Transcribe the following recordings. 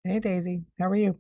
Hey Daisy, how are you?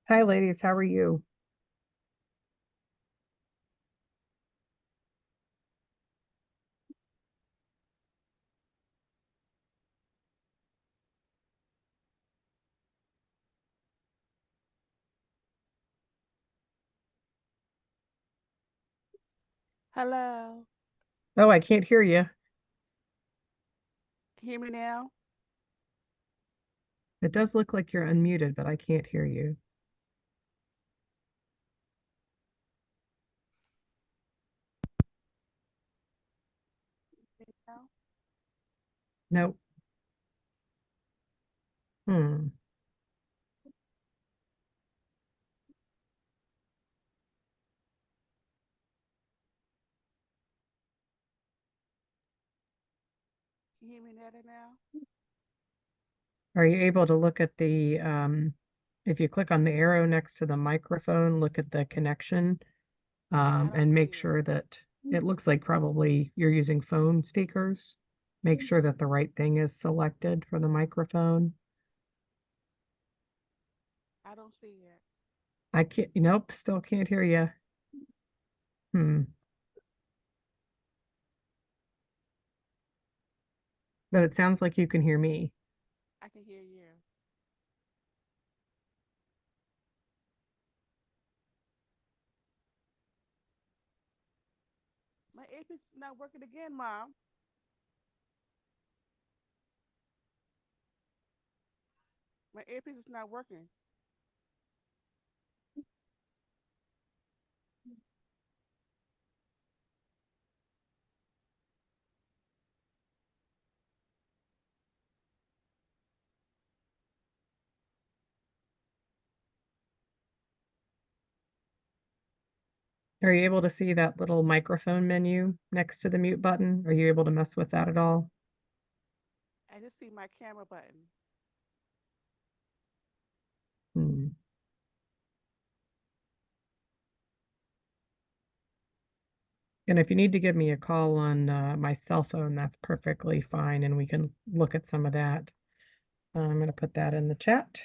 Hi ladies, how are you? Hello. Oh, I can't hear you. Can you hear me now? It does look like you're unmuted, but I can't hear you. Now? Nope. Hmm. Can you hear me better now? Are you able to look at if you click on the arrow next to the microphone, look at the connection, I don't and see make it. sure that it looks like probably you're using phone speakers. Make sure that the right thing is selected for the microphone. I don't see it. I can't, nope, still can't hear you. Hmm. But it sounds like you can hear me. I can hear you. My earpiece is not working again, Mom. My earpiece is not working. Are you able to see that little microphone menu next to the mute button? Are you able to mess with that at all? I just see my camera button. Hmm. And if you need to give me a call on my cell phone, that's perfectly fine, and we can look at some of that. I'm going to put that in the chat.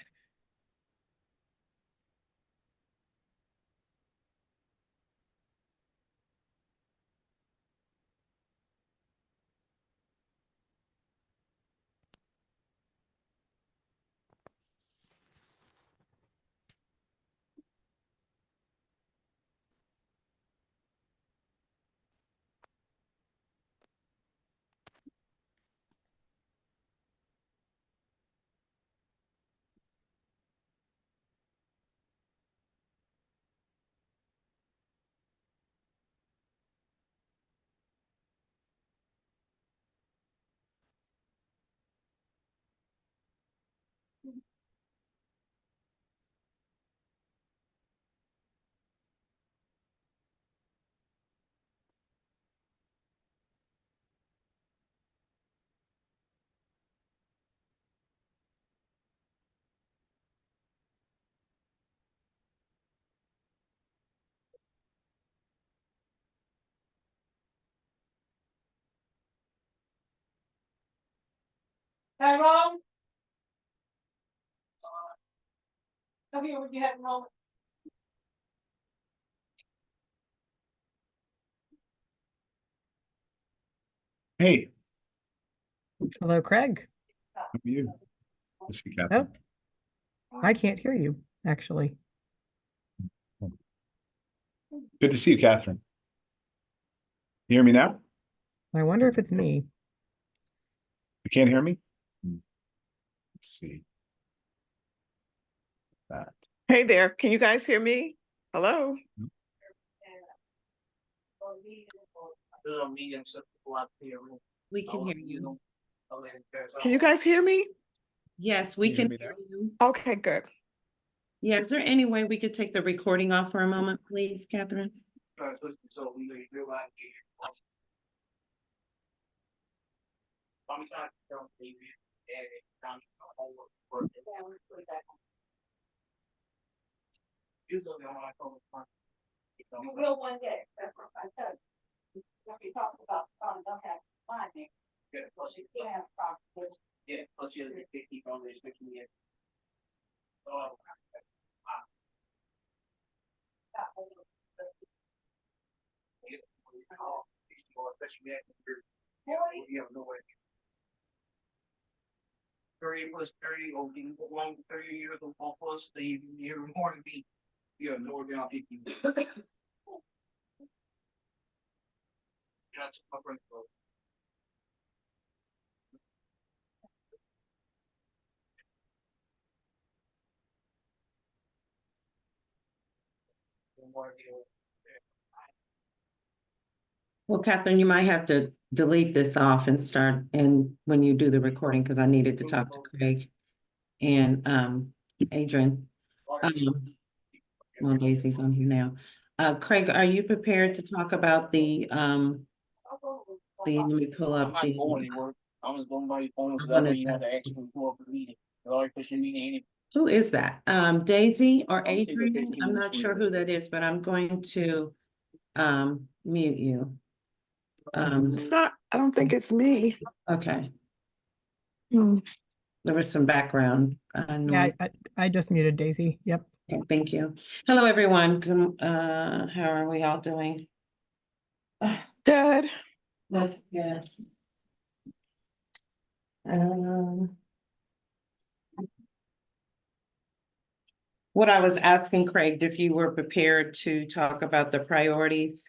Tyrone? Come here when you have a moment. Hey, Hello, Craig. how are you? This is Oh, Catherine. I can't hear you, actually. Good to see you, Catherine. You hear me now? I wonder if it's me. You can't hear me? Let's see. That. Hey there, can you guys hear me? Hello? We can hear you. Can you guys hear me? Yes, we Can you hear can me hear now? you. Okay, good. Yeah, is there any way we could take the recording off for a moment, please, Catherine? You will one day, that's what I said. What we talked about, don't have money. Yeah, plus you can't have problems. Yeah, plus you have to keep on restricting it. Oh. You have no way. 30 plus 30, or you go along 30 years of plus, the year more than me. You have no down 50. That's my friend. Well, Catherine, you might have to delete this off and start, and when you do the recording, because I needed to talk to Craig and Adrian. Well, Daisy's on here now. Craig, are you prepared to talk about let me pull I'm up not the. going anywhere. I was going by your phone, I so that way wanted you have to us actually to- pull up the meeting. You already put your meeting in. Who is that? Daisy or I would say that Adrian? 15 I'm minutes not sure who that is, but I'm going to mute you. It's not, I don't think it's me. Okay, Hmm. there was some background Yeah, noise. I just muted Daisy. Yep. Okay, thank you. Hello, everyone. How are we all doing? Good. That's good. Um, What I was asking Craig, if you were prepared to talk about the priorities.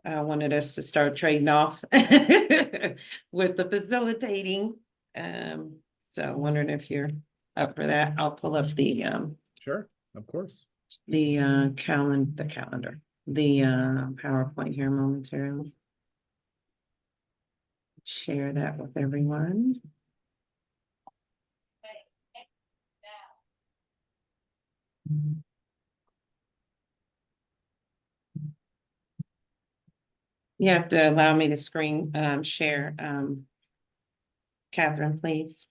I wanted us to start trading off with the facilitating. So wondering if you're up for that. I'll pull up Sure, of course. the calendar, the PowerPoint here momentarily. Share that with everyone. You have to allow me to screen share, Catherine, please.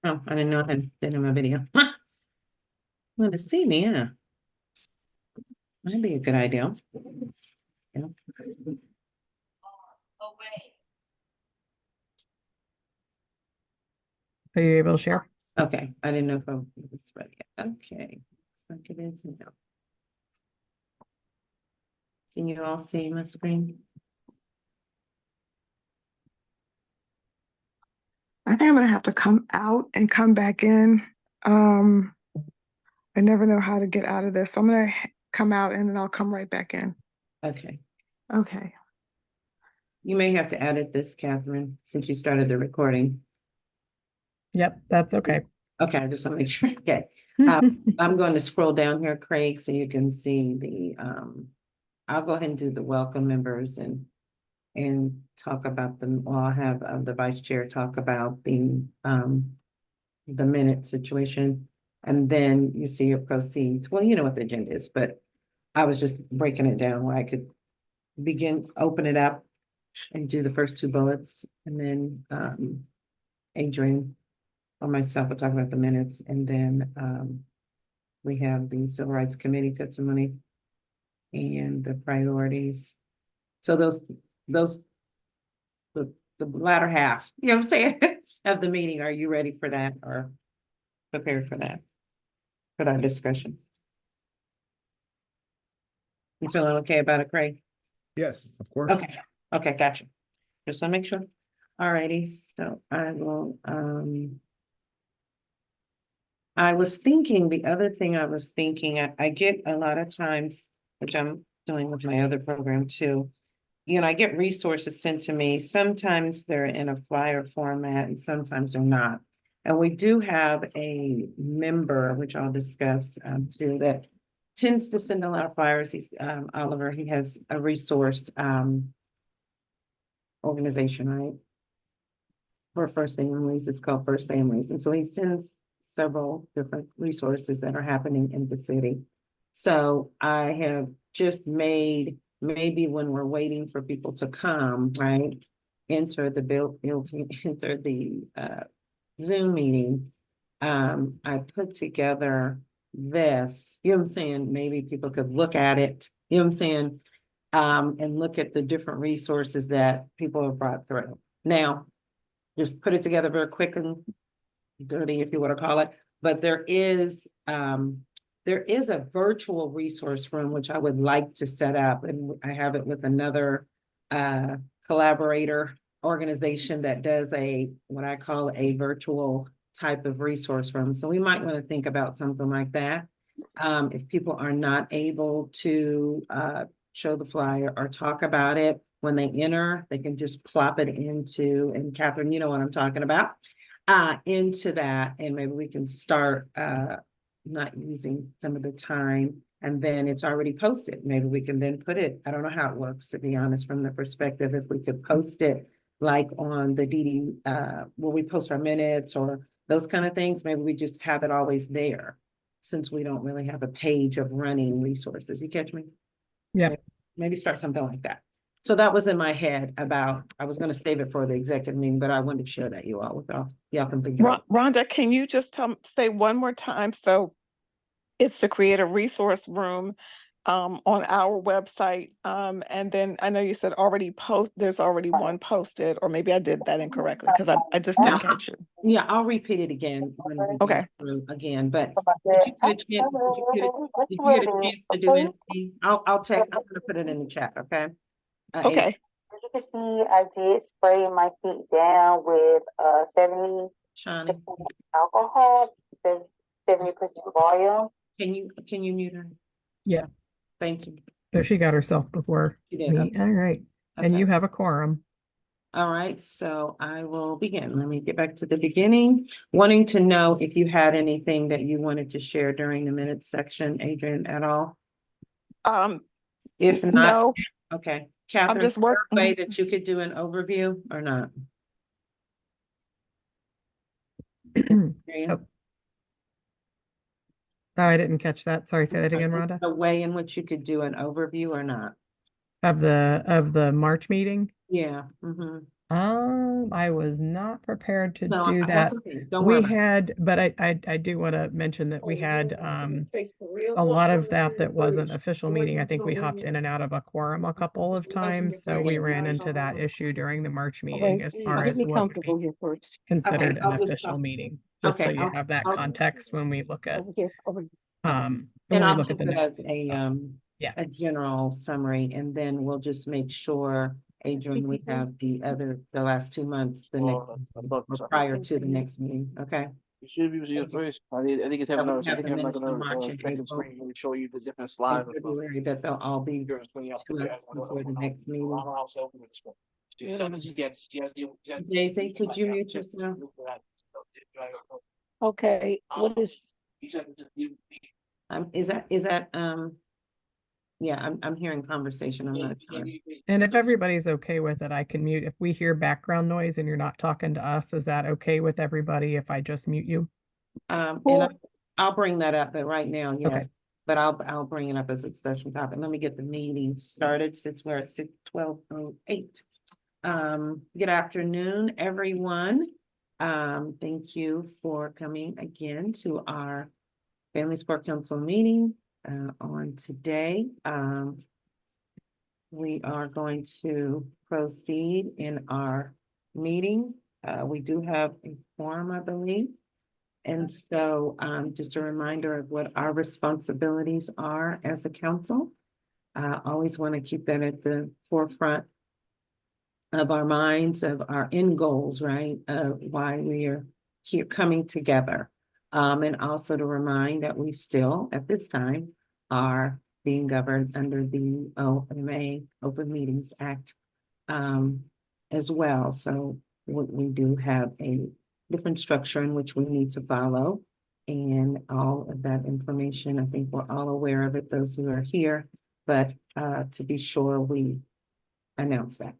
Oh, I didn't know I did in my video. Want to see me, yeah. Might be a good idea. Yeah. Are you able to share? Okay, I didn't know if I was ready yet. Okay, looks like it is now. Can you all see my screen? I think I'm gonna have to come out and come back in. I never know how to get out of this. So I'm gonna come out and then I'll come right back in. Okay, Okay. you may have to edit this, Catherine, since you started the recording. Yep, that's okay. Okay, I just want to make sure. Okay, I'm going to scroll down here, Craig, so you can see I'll go ahead and do the welcome members and talk about them. Well, I'll have the vice chair talk about the minute situation. And then you see your proceeds. Well, you know what the agenda is, but I was just breaking it down where I could open it up and do the first two bullets, and then, Adrian or myself will talk about the minutes, and then, we have the Civil Rights Committee testimony and the priorities. So the latter half, you know what I'm saying, of the meeting, are you ready for that or prepared for that? For that discussion? You feeling okay about it, Craig? Yes, of course. Okay, gotcha. Just wanna make sure. Alrighty, so I will, I was thinking, the other thing I was thinking, I get a lot of times, which I'm doing with my other program too. You know, I get resources sent to me. Sometimes they're in a flyer format and sometimes they're not. And we do have a member, which I'll discuss too, that tends to send a lot of flyers. He's Oliver, he has a resource organization, right? For First Families, it's called First Families. And so he sends several different resources that are happening in the city. So I have just made, maybe when we're waiting for people to come, right? Enter the Zoom meeting. I put together this, you know what I'm saying? Maybe people could look at it, you know what I'm saying? And look at the different resources that people have brought through. Now, just put it together very quick and dirty, if you want to call it. But there is a virtual resource room, which I would like to set up, and I have it with another collaborator organization that does what I call a virtual type of resource room. So we might want to think about something like that. If people are not able to show the flyer or talk about it, when they enter, they can just plop it into, and Catherine, you know what I'm talking about, into that, and maybe we can start not using some of the time, and then it's already posted. Maybe we can then put it, I don't know how it works, to be honest, from the perspective, if we could post it like on the DD, where we post our minutes or those kind of things, maybe we just have it always there, since we don't really have a page of running resources. You catch me? Yeah. Maybe start something like that. So that was in my head about, I was gonna save it for the executive meeting, but I wanted to share that you all with y'all can think about. Rhonda, can you just say one more time? So it's to create a resource room on our website. And then I know you said there's already one posted, or maybe I did that incorrectly because I just didn't catch you. Yeah, I'll repeat it again. When we go Okay. through again, but did you get a chance to do anything? I'm gonna put it in the chat, okay? Okay. As you can see, I did spray my feet down with 70% Shawnee, alcohol, 70% volume. can you mute her? Yeah. Thank you. So she got herself before You did, me. All right. And okay. you have a quorum. All right, so I will begin. Let me get back to the beginning. Wanting to know if you had anything that you wanted to share during the minutes section, Adrian, at all? If not, No, okay. Catherine, just is there a working. way that you could do an overview or not? Oh. Oh, I didn't catch that. Sorry, say that again, Rhonda. A way in which you could do an overview or not? Of the March meeting? Yeah. I was not prepared to No, do that. that's okay. Don't worry We about it. had, but I do want to mention that we had a lot of that wasn't official meeting. I think we hopped in and out of a quorum a couple of times, so we ran into that issue during the March meeting as far as what would be considered an I'll just official stop. meeting, just so Okay, you have that I'll- context when we look at when And we I'll look at keep the it as notes. Yeah. a general summary, and then we'll just make sure, Adrian, we have the last 2 months, the next, or prior to the next meeting, okay? You should be using it first. I think it's So having we I have think the I'm not minutes gonna from March and second April. screen and show you the different In slides and stuff. February, that they'll all be You're just putting up to us before the next meeting. Daisy, could you mute yourself? Okay, what is? Is that, yeah, I'm hearing conversation, I'm not sure. And if everybody's okay with it, I can mute. If we hear background noise and you're not talking to us, is that okay with everybody if I just mute you? And I'll bring that up, but right now, yes. Okay. But I'll bring it up as a discussion topic. Let me get the meeting started since we're at 12:08. Good afternoon, everyone. Thank you for coming again to our Family Support Council meeting on today. We are going to proceed in our meeting. We do have a quorum, I believe. And so just a reminder of what our responsibilities are as a council. Always want to keep that at the forefront of our minds, of our end goals, right? Why we are here coming together. And also to remind that we still, at this time, are being governed under the OMA, Open Meetings Act, as well. So we do have a different structure in which we need to follow. And all of that information, I think we're all aware of it, those who are here, but to be sure, we announce that.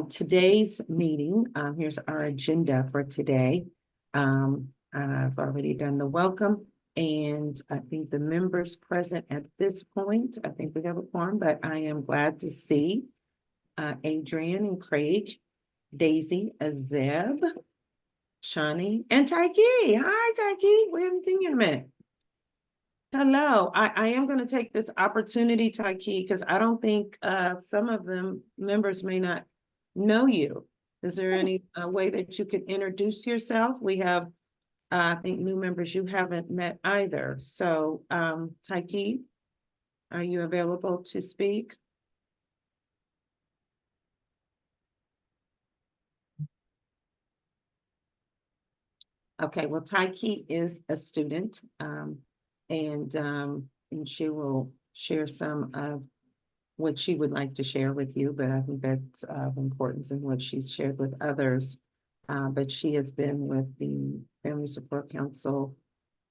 Today's meeting, here's our agenda for today. I've already done the welcome, and I think the members present at this point, I think we have a quorum, but I am glad to see Adrian and Craig, Daisy, Azeb, Shani, and Taiki. Hi, Taiki. We haven't seen you in a minute. Hello, I am going to take this opportunity, Taiki, because I don't think some of them members may not know you. Is there any way that you could introduce yourself? We have, I think, new members you haven't met either. So, Taiki, are you available to speak? Okay, well, Taiki is a student, and she will share some of what she would like to share with you, but I think that's of importance in what she's shared with others. But she has been with the Family Support Council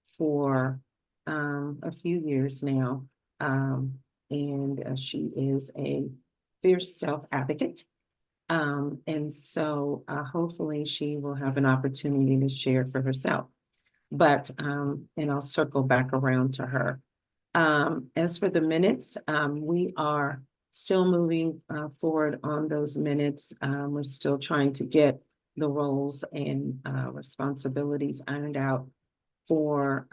for a few years now. And she is a fierce self-advocate. And so hopefully she will have an opportunity to share for herself. But, and I'll circle back around to her. As for the minutes, we are still moving forward on those minutes. We're still trying to get the roles and responsibilities ironed out for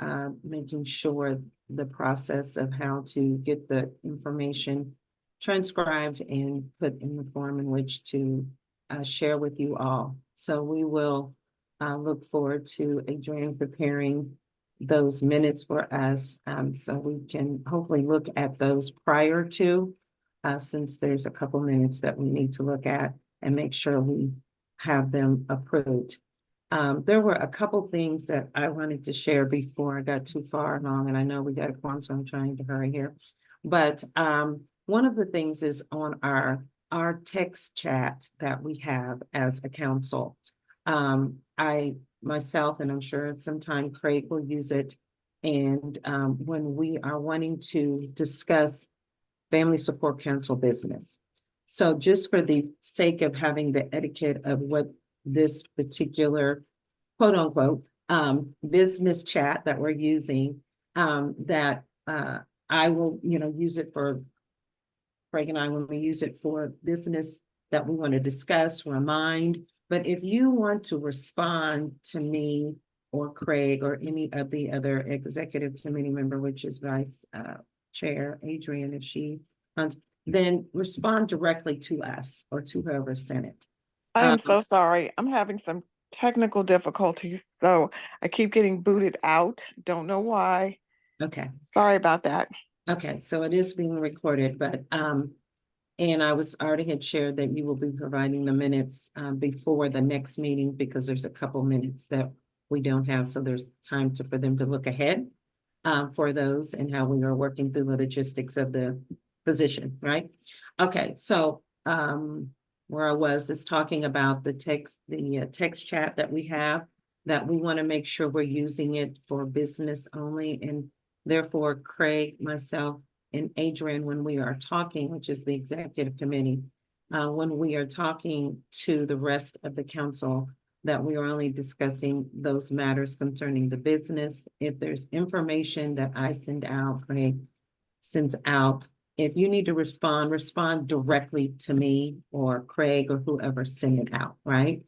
making sure the process of how to get the information transcribed and put in the form in which to share with you all. So we will look forward to Adrian preparing those minutes for us, so we can hopefully look at those prior to, since there's a couple minutes that we need to look at and make sure we have them approved. There were a couple things that I wanted to share before I got too far along, and I know we got a quorum, so I'm trying to hurry here. But one of the things is on our text chat that we have as a council. I myself, and I'm sure sometime Craig will use it. And when we are wanting to discuss Family Support Council business. So just for the sake of having the etiquette of what this particular quote unquote business chat that we're using, that I will, use it for Craig and I, when we use it for business that we want to discuss, remind. But if you want to respond to me or Craig or any of the other executive committee member, which is Vice Chair Adrian, if she wants, then respond directly to us or to whoever sent it. I am so sorry. I'm having some technical difficulties, so I keep getting booted out. Don't know why. Okay. Sorry about that. Okay, so it is being recorded, but and I was already had shared that you will be providing the minutes before the next meeting, because there's a couple minutes that we don't have, so there's time for them to look ahead for those and how we are working through the logistics of the position, right? Okay, so where I was is talking about the text chat that we have, that we want to make sure we're using it for business only, and therefore Craig, myself, and Adrian, when we are talking, which is the executive committee, when we are talking to the rest of the council, that we are only discussing those matters concerning the business. If there's information that I send out, Craig sends out, if you need to respond directly to me or Craig or whoever send it out, right?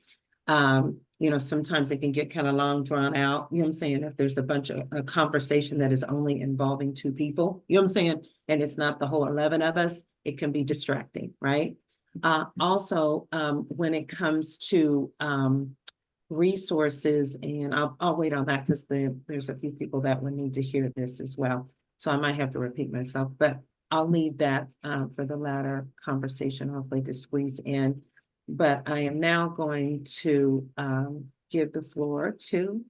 You know, sometimes it can get kind of long drawn out, you know what I'm saying? If there's a bunch of a conversation that is only involving two people, you know what I'm saying? And it's not the whole 11 of us, it can be distracting, right? Also, when it comes to, resources, and I'll wait on that because there's a few people that would need to hear this as well. So I might have to repeat myself, but I'll leave that for the latter conversation, hopefully to squeeze in. But I am now going to give the floor to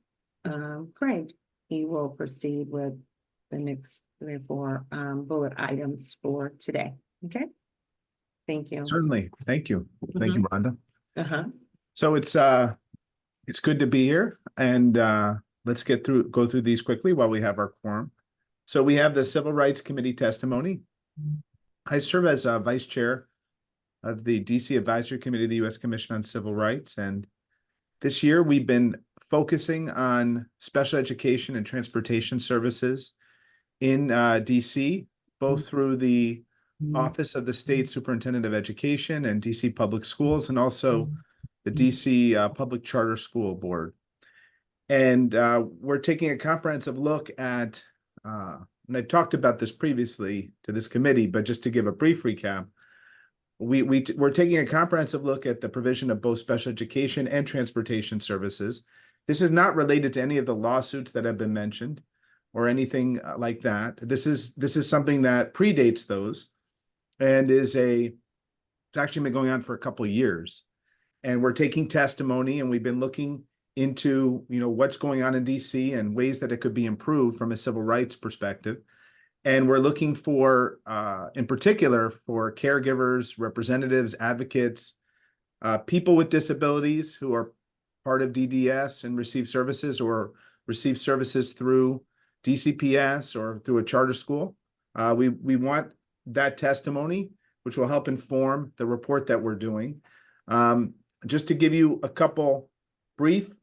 Craig. He will proceed with the next 3 or 4 bullet items for today. Okay. Thank you. Certainly. Thank you. Thank you, Rhonda. Uh-huh. So it's good to be here, and let's go through these quickly while we have our quorum. So we have the Civil Rights Committee testimony. I serve as Vice Chair of the DC Advisory Committee of the U.S. Commission on Civil Rights, and this year we've been focusing on special education and transportation services in DC, both through the Office of the State Superintendent of Education and DC Public Schools, and also the DC Public Charter School Board. And we're taking a comprehensive look at, and I talked about this previously to this committee, but just to give a brief recap, we're taking a comprehensive look at the provision of both special education and transportation services. This is not related to any of the lawsuits that have been mentioned or anything like that. This is something that predates those, and it's actually been going on for a couple of years. And we're taking testimony, and we've been looking into, you know, what's going on in DC and ways that it could be improved from a civil rights perspective. And we're looking for, in particular, for caregivers, representatives, advocates, people with disabilities who are part of DDS and receive services or receive services through DCPS or through a charter school. We want that testimony, which will help inform the report that we're doing. Just to give you a couple brief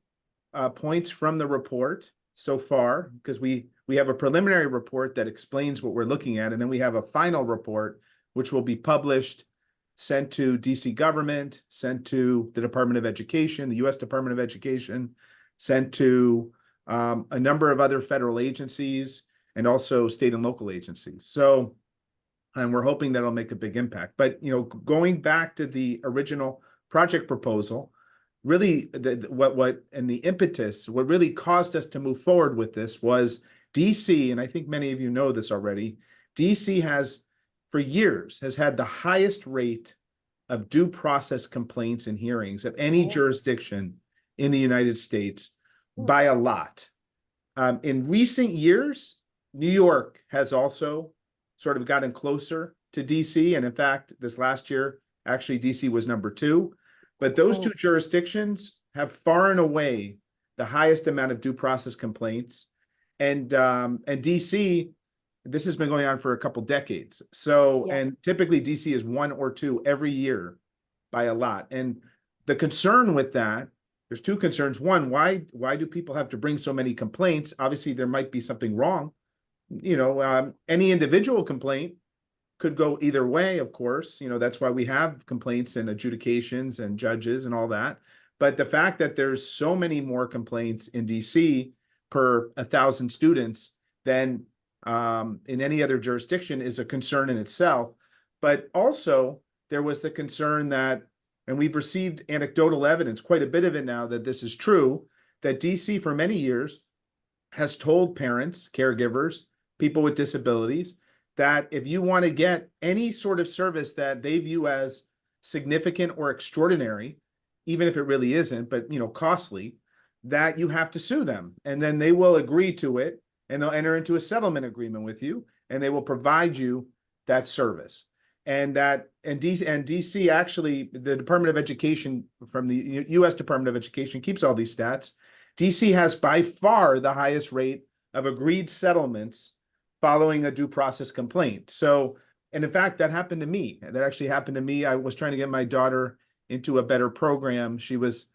points from the report so far, because we have a preliminary report that explains what we're looking at, and then we have a final report, which will be published, sent to DC government, sent to the Department of Education, the U.S. Department of Education, sent to a number of other federal agencies, and also state and local agencies. So, and we're hoping that'll make a big impact. But, you know, going back to the original project proposal, really what and the impetus, what really caused us to move forward with this was DC, and I think many of you know this already, DC has for years has had the highest rate of due process complaints and hearings of any jurisdiction in the United States by a lot. In recent years, New York has also sort of gotten closer to DC, and in fact, this last year, actually DC was number 2. But those two jurisdictions have far and away the highest amount of due process complaints. And DC, this has been going on for a couple decades. So, and typically DC is 1 or 2 every year by a lot. And the concern with that, there's 2 concerns. One, why do people have to bring so many complaints? Obviously, there might be something wrong. You know, any individual complaint could go either way, of course. You know, that's why we have complaints and adjudications and judges and all that. But the fact that there's so many more complaints in DC per 1,000 students than in any other jurisdiction is a concern in itself. But also there was the concern that, and we've received anecdotal evidence, quite a bit of it now, that this is true, that DC for many years has told parents, caregivers, people with disabilities, that if you want to get any sort of service that they view as significant or extraordinary, even if it really isn't, but, you know, costly, that you have to sue them. And then they will agree to it, and they'll enter into a settlement agreement with you, and they will provide you that service. And DC actually, the Department of Education from the U.S. Department of Education keeps all these stats. DC has by far the highest rate of agreed settlements following a due process complaint. So, and in fact, that happened to me. That actually happened to me. I was trying to get my daughter into a better program. She was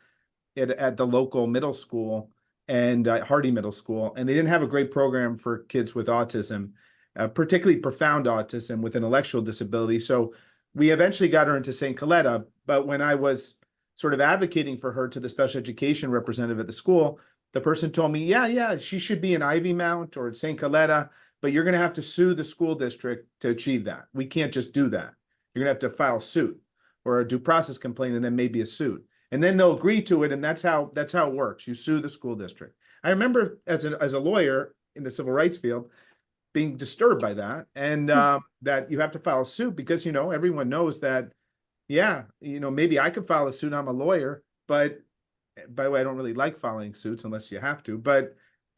at the local middle school and Hardy Middle School, and they didn't have a great program for kids with autism. particularly profound autism with intellectual disability. So we eventually got her into St. Coletta, but when I was sort of advocating for her to the special education representative at the school, the person told me, yeah, she should be in Ivy Mount or at St. Coletta, but you're going to have to sue the school district to achieve that. We can't just do that. You're going to have to file suit or a due process complaint and then maybe a suit. And then they'll agree to it, and that's how it works. You sue the school district. I remember as a lawyer in the civil rights field being disturbed by that, and that you have to file a suit because, everyone knows that, maybe I could file a suit, I'm a lawyer, but by the way, I don't really like filing suits unless you have to, but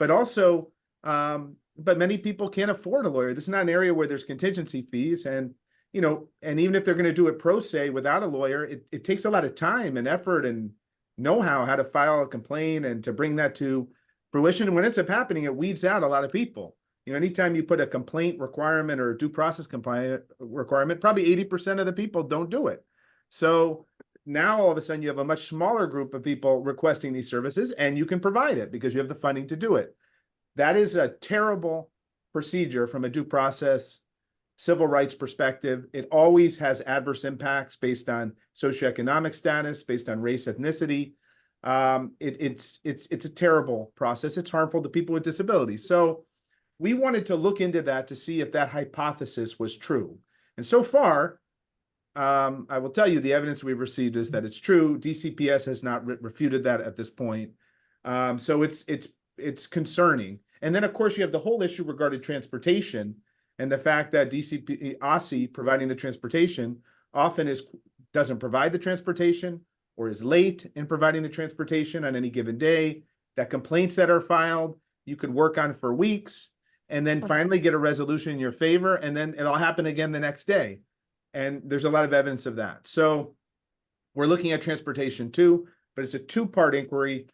also, but many people can't afford a lawyer. This is not an area where there's contingency fees, and and even if they're going to do it pro se without a lawyer, it takes a lot of time and effort and know-how to file a complaint and to bring that to fruition. And when it ends up happening, it weeds out a lot of people. Anytime you put a complaint requirement or a due process compliant requirement, probably 80% of the people don't do it. So now all of a sudden you have a much smaller group of people requesting these services, and you can provide it because you have the funding to do it. That is a terrible procedure from a due process civil rights perspective. It always has adverse impacts based on socioeconomic status, based on race, ethnicity. It's a terrible process. It's harmful to people with disabilities. So we wanted to look into that to see if that hypothesis was true. And so far, I will tell you the evidence we've received is that it's true. DCPS has not refuted that at this point. So it's concerning. And then of course you have the whole issue regarding transportation and the fact that OSSI providing the transportation often doesn't provide the transportation or is late in providing the transportation on any given day. That complaints that are filed, you could work on for weeks and then finally get a resolution in your favor, and then it'll happen again the next day. And there's a lot of evidence of that. So we're looking at transportation too, but it's a two-part inquiry.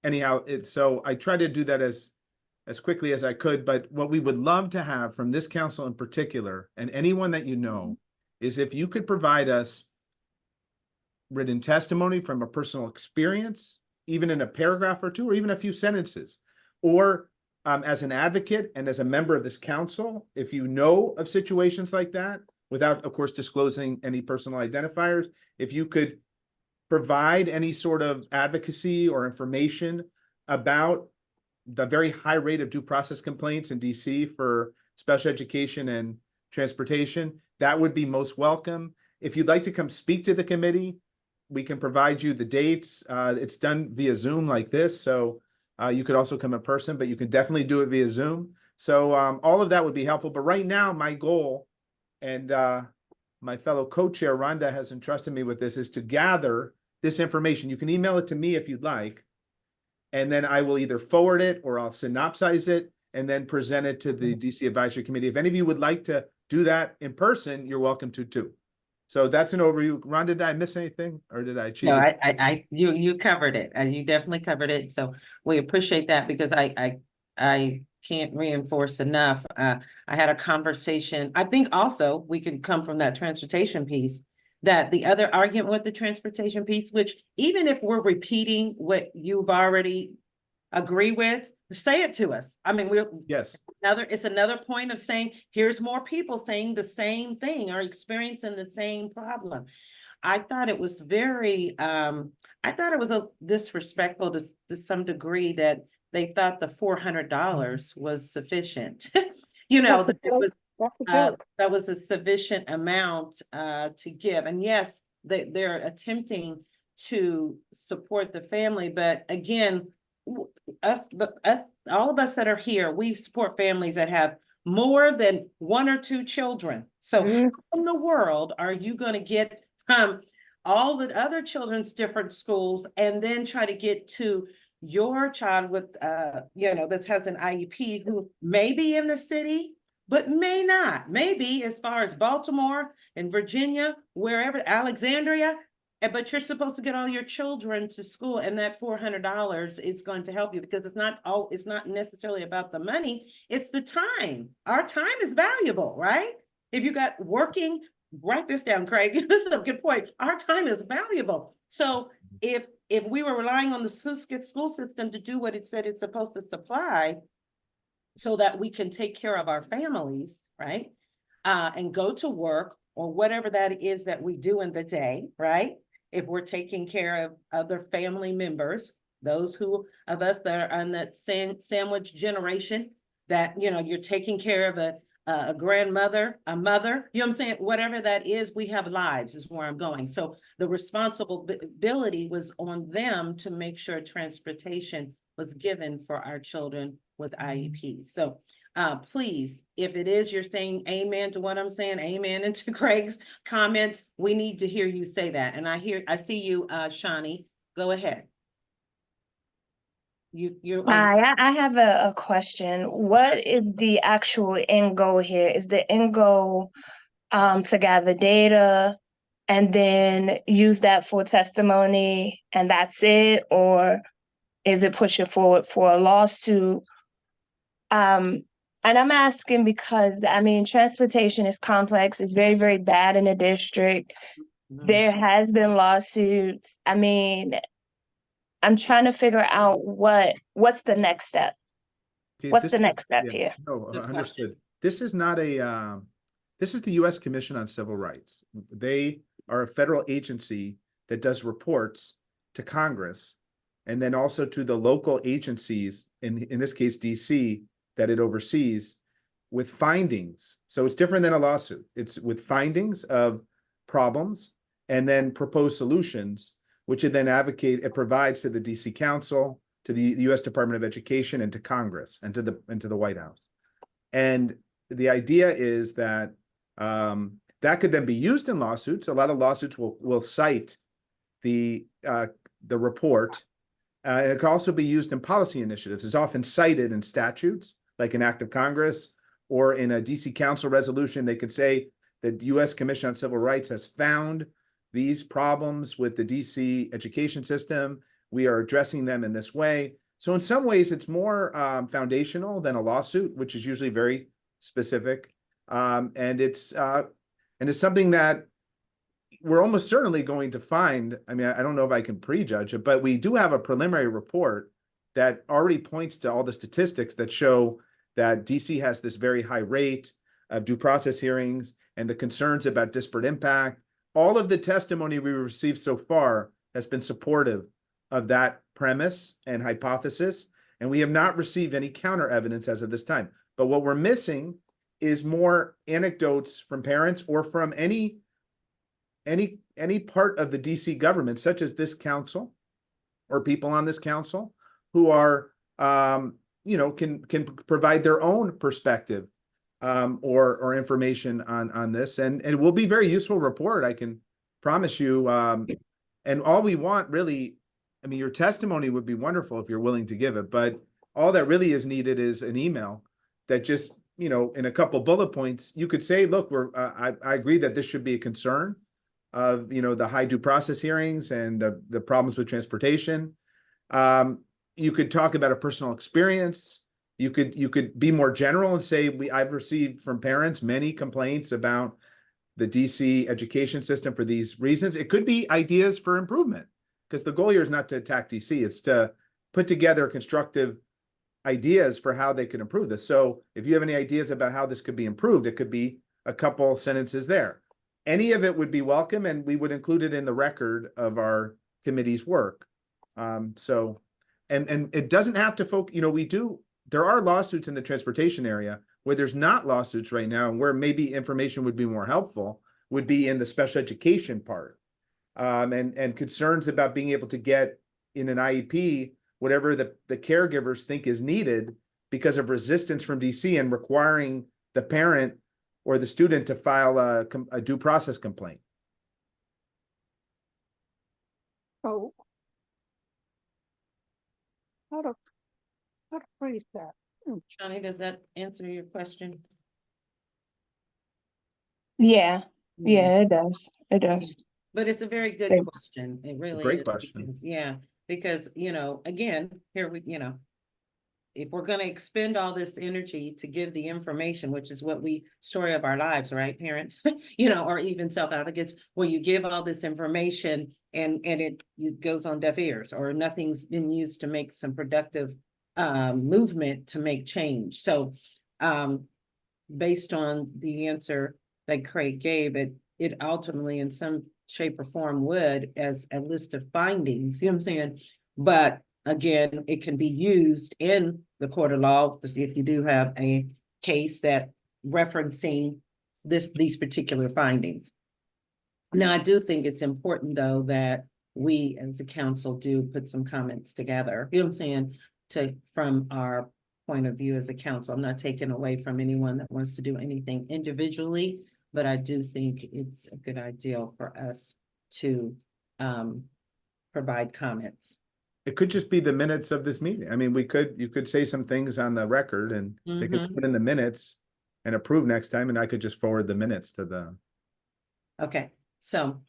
Anyhow, so I try to do that as quickly as I could, but what we would love to have from this council in particular, and anyone that you know, is if you could provide us written testimony from a personal experience, even in a paragraph or two, or even a few sentences, or as an advocate and as a member of this council, if you know of situations like that, without, of course, disclosing any personal identifiers, if you could provide any sort of advocacy or information about the very high rate of due process complaints in DC for special education and transportation, that would be most welcome. If you'd like to come speak to the committee, we can provide you the dates. It's done via Zoom like this, so you could also come in person, but you can definitely do it via Zoom. So all of that would be helpful. But right now, my goal, and my fellow co-chair Rhonda has entrusted me with this, is to gather this information. You can email it to me if you'd like, and then I will either forward it or I'll synopsize it and then present it to the DC Advisory Committee. If any of you would like to do that in person, you're welcome to too. So that's an overview. Rhonda, did I miss anything or did I achieve No, it? you covered it. You definitely covered it. So we appreciate that because I can't reinforce enough. I had a conversation. I think also we can come from that transportation piece, that the other argument with the transportation piece, which even if we're repeating what you've already agree with, say it to us. I mean, Yes. it's another point of saying, here's more people saying the same thing or experiencing the same problem. I thought it was very, I thought it was a disrespectful to some degree that they thought the $400 was sufficient. That it was, that was a sufficient amount to give. And yes, they're attempting to support the family, but again, all of us that are here, we support families that have more than one or two children. So how in the world are you going to get all the other children's different schools and then try to get to your child with that has an IEP who may be in the city but may not, maybe as far as Baltimore and Virginia, wherever, Alexandria, but you're supposed to get all your children to school, and that $400 is going to help you because it's not necessarily about the money, it's the time. Our time is valuable, right? If you got working, write this down, Craig. This is a good point. Our time is valuable. So if we were relying on the school system to do what it said it's supposed to supply, so that we can take care of our families, right? And go to work or whatever that is that we do in the day, right? If we're taking care of other family members, those of us that are on that sandwich generation, that, you know, you're taking care of a grandmother, a mother, you know what I'm saying? Whatever that is, we have lives is where I'm going. So the responsibility was on them to make sure transportation was given for our children with IEPs. So please, if it is, you're saying amen to what I'm saying, amen into Craig's comments, we need to hear you say that. And I see you, Shawnee, go ahead. You're on. Hi, I have a question. What is the actual end goal here? Is the end goal to gather data and then use that for testimony and that's it? Or is it pushing forward for a lawsuit? And I'm asking because, I mean, transportation is complex. It's very, very bad in the district. There has been lawsuits. I mean, I'm trying to figure out what's the next step. Okay, What's this the is- next step yeah, here? No, Good question. understood. This is not a, this is the US Commission on Civil Rights. They are a federal agency that does reports to Congress and then also to the local agencies, in this case, DC, that it oversees with findings. So it's different than a lawsuit. It's with findings of problems and then proposed solutions, which it then it provides to the DC Council, to the US Department of Education, and to Congress, and to the White House. And the idea is that that could then be used in lawsuits. A lot of lawsuits will cite the report. It can also be used in policy initiatives. It's often cited in statutes, like an act of Congress, or in a DC Council resolution. They could say that the US Commission on Civil Rights has found these problems with the DC education system. We are addressing them in this way. So in some ways, it's more foundational than a lawsuit, which is usually very specific. And it's something that we're almost certainly going to find. I mean, I don't know if I can prejudge it, but we do have a preliminary report that already points to all the statistics that show that DC has this very high rate of due process hearings and the concerns about disparate impact. All of the testimony we received so far has been supportive of that premise and hypothesis, and we have not received any counter evidence as of this time. But what we're missing is more anecdotes from parents or from any part of the DC government, such as this council or people on this council who are, can provide their own perspective or information on this. And it will be a very useful report, I can promise you. And all we want really, I mean, your testimony would be wonderful if you're willing to give it, but all that really is needed is an email that just, in a couple bullet points, you could say, look, I agree that this should be a concern of, the high due process hearings and the problems with transportation. You could talk about a personal experience. You could be more general and say, I've received from parents many complaints about the DC education system for these reasons. It could be ideas for improvement, because the goal here is not to attack DC, it's to put together constructive ideas for how they can improve this. So if you have any ideas about how this could be improved, it could be a couple sentences there. Any of it would be welcome, and we would include it in the record of our committee's work. And it doesn't have to focus, there are lawsuits in the transportation area where there's not lawsuits right now, and where maybe information would be more helpful would be in the special education part. And concerns about being able to get in an IEP whatever the caregivers think is needed because of resistance from DC and requiring the parent or the student to file a due process complaint. So how to phrase that? Shawnee, does that answer your question? Yeah, it does. It does. But it's a very good Thank- question. It really great is. question. Because, because, again, here if we're going to expend all this energy to give the information, which is what story of our lives, right, parents, or even self-advocates, where you give all this information and it goes on deaf ears, or nothing's been used to make some productive movement to make change. So based on the answer that Craig gave, it ultimately in some shape or form would as a list of findings, you know what I'm saying? But again, it can be used in the court of law to see if you do have a case that referencing these particular findings. Now, I do think it's important though that we as a council do put some comments together, you know what I'm saying, from our point of view as a council. I'm not taking away from anyone that wants to do anything individually, but I do think it's a good idea for us to provide comments. It could just be the minutes of this meeting. I mean, you could say some things on the record and they could put in the minutes and approve next time, and I could just forward the minutes to the. Okay, so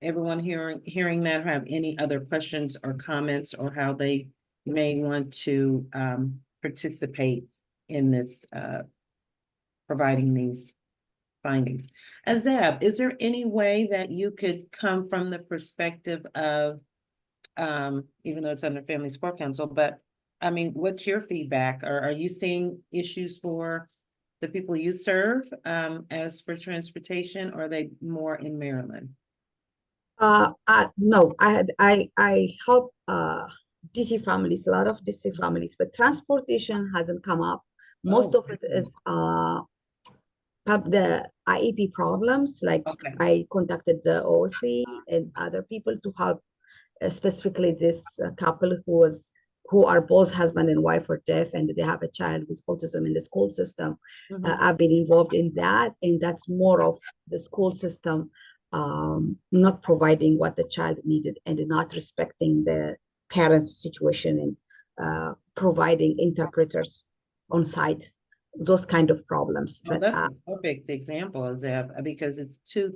everyone hearing that, have any other questions or comments or how they may want to participate in this providing these findings. Azab, is there any way that you could come from the perspective of even though it's under Family Support Council, but I mean, what's your feedback? Or are you seeing issues for the people you serve as for transportation, or are they more in Maryland? No, I help DC families, a lot of DC families, but transportation hasn't come up. Most of it is the IEP problems. Like Okay. I contacted the OC and other people to help, specifically this couple who are both husband and wife are deaf, and they have a child with autism in the school system. I've been involved in that, and that's more of the school system not providing what the child needed and not respecting the parents' situation and providing interpreters on site, those kind of problems. Oh, But that's a perfect example of that, because it's two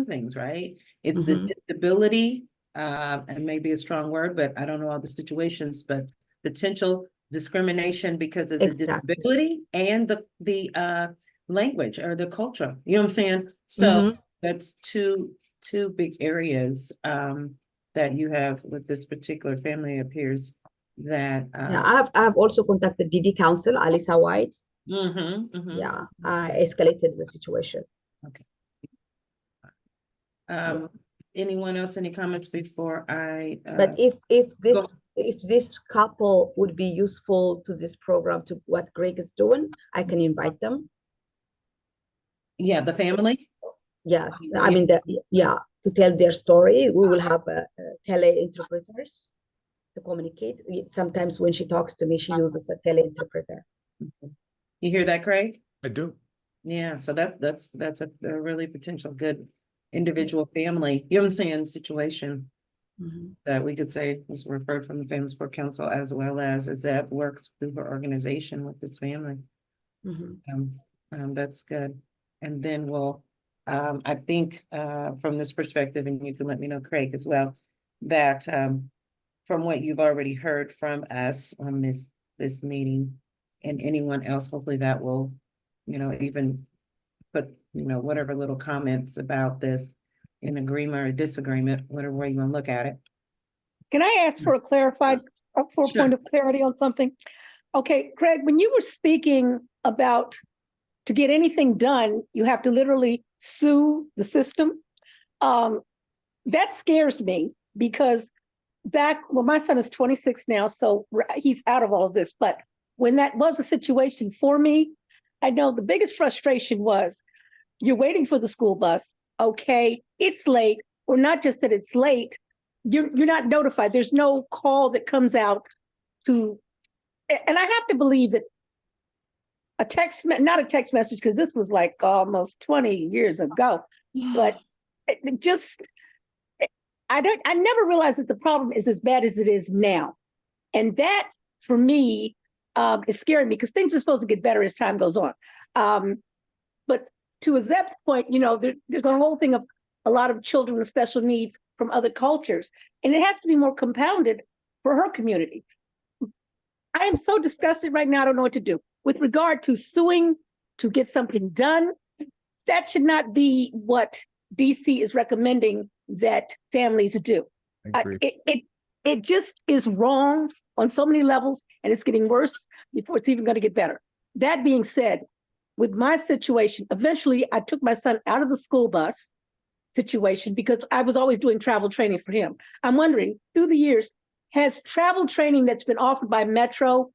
things, right? It's the disability, and maybe a strong word, but I don't know all the situations, but potential discrimination because of the Exactly. disability and the language or the culture. You know what I'm saying? So that's two big areas that you have with this particular family. It appears that yeah, I've also contacted DD Council, Alisa White. Yeah, I escalated the situation. Okay. Anyone else, any comments before I? But if this couple would be useful to this program, to what Greg is doing, I can invite them. Yeah, the family. Yes, I mean to tell their story. We will have tele interpreters to communicate. Sometimes when she talks to me, she uses a tele interpreter. You hear that, Craig? I do. Yeah, so that's a really potential good individual family, you know what I'm saying, situation that we could say was referred from the Family Support Council, as well as that works through her organization with this family. That's good. And then we'll, I think from this perspective, and you can let me know, Craig, as well, that from what you've already heard from us on this meeting, and anyone else, hopefully that will, even put, whatever little comments about this in agreement or disagreement, whatever way you want to look at it. Can I ask for a point of clarity on something? Okay, Craig, when you were speaking about to get anything done, you have to literally sue the system. That scares me because my son is 26 now, so he's out of all of this. But when that was a situation for me, I know the biggest frustration was you're waiting for the school bus. Okay, it's late, or not just that it's late, you're not notified. There's no call that comes out to, and I have to believe that not a text message, because this was like almost 20 years ago, but I never realized that the problem is as bad as it is now. And that for me is scaring me, because things are supposed to get better as time goes on. But to Azeb's point, there's a whole thing of a lot of children with special needs from other cultures, and it has to be more compounded for her community. I am so disgusted right now, I don't know what to do. With regard to suing to get something done, that should not be what DC is recommending that families do. it just is wrong on so many levels, and it's getting worse before it's even going to get better. That being said, with my situation, eventually I took my son out of the school bus situation because I was always doing travel training for him. I'm wondering, through the years, has travel training that's been offered by Metro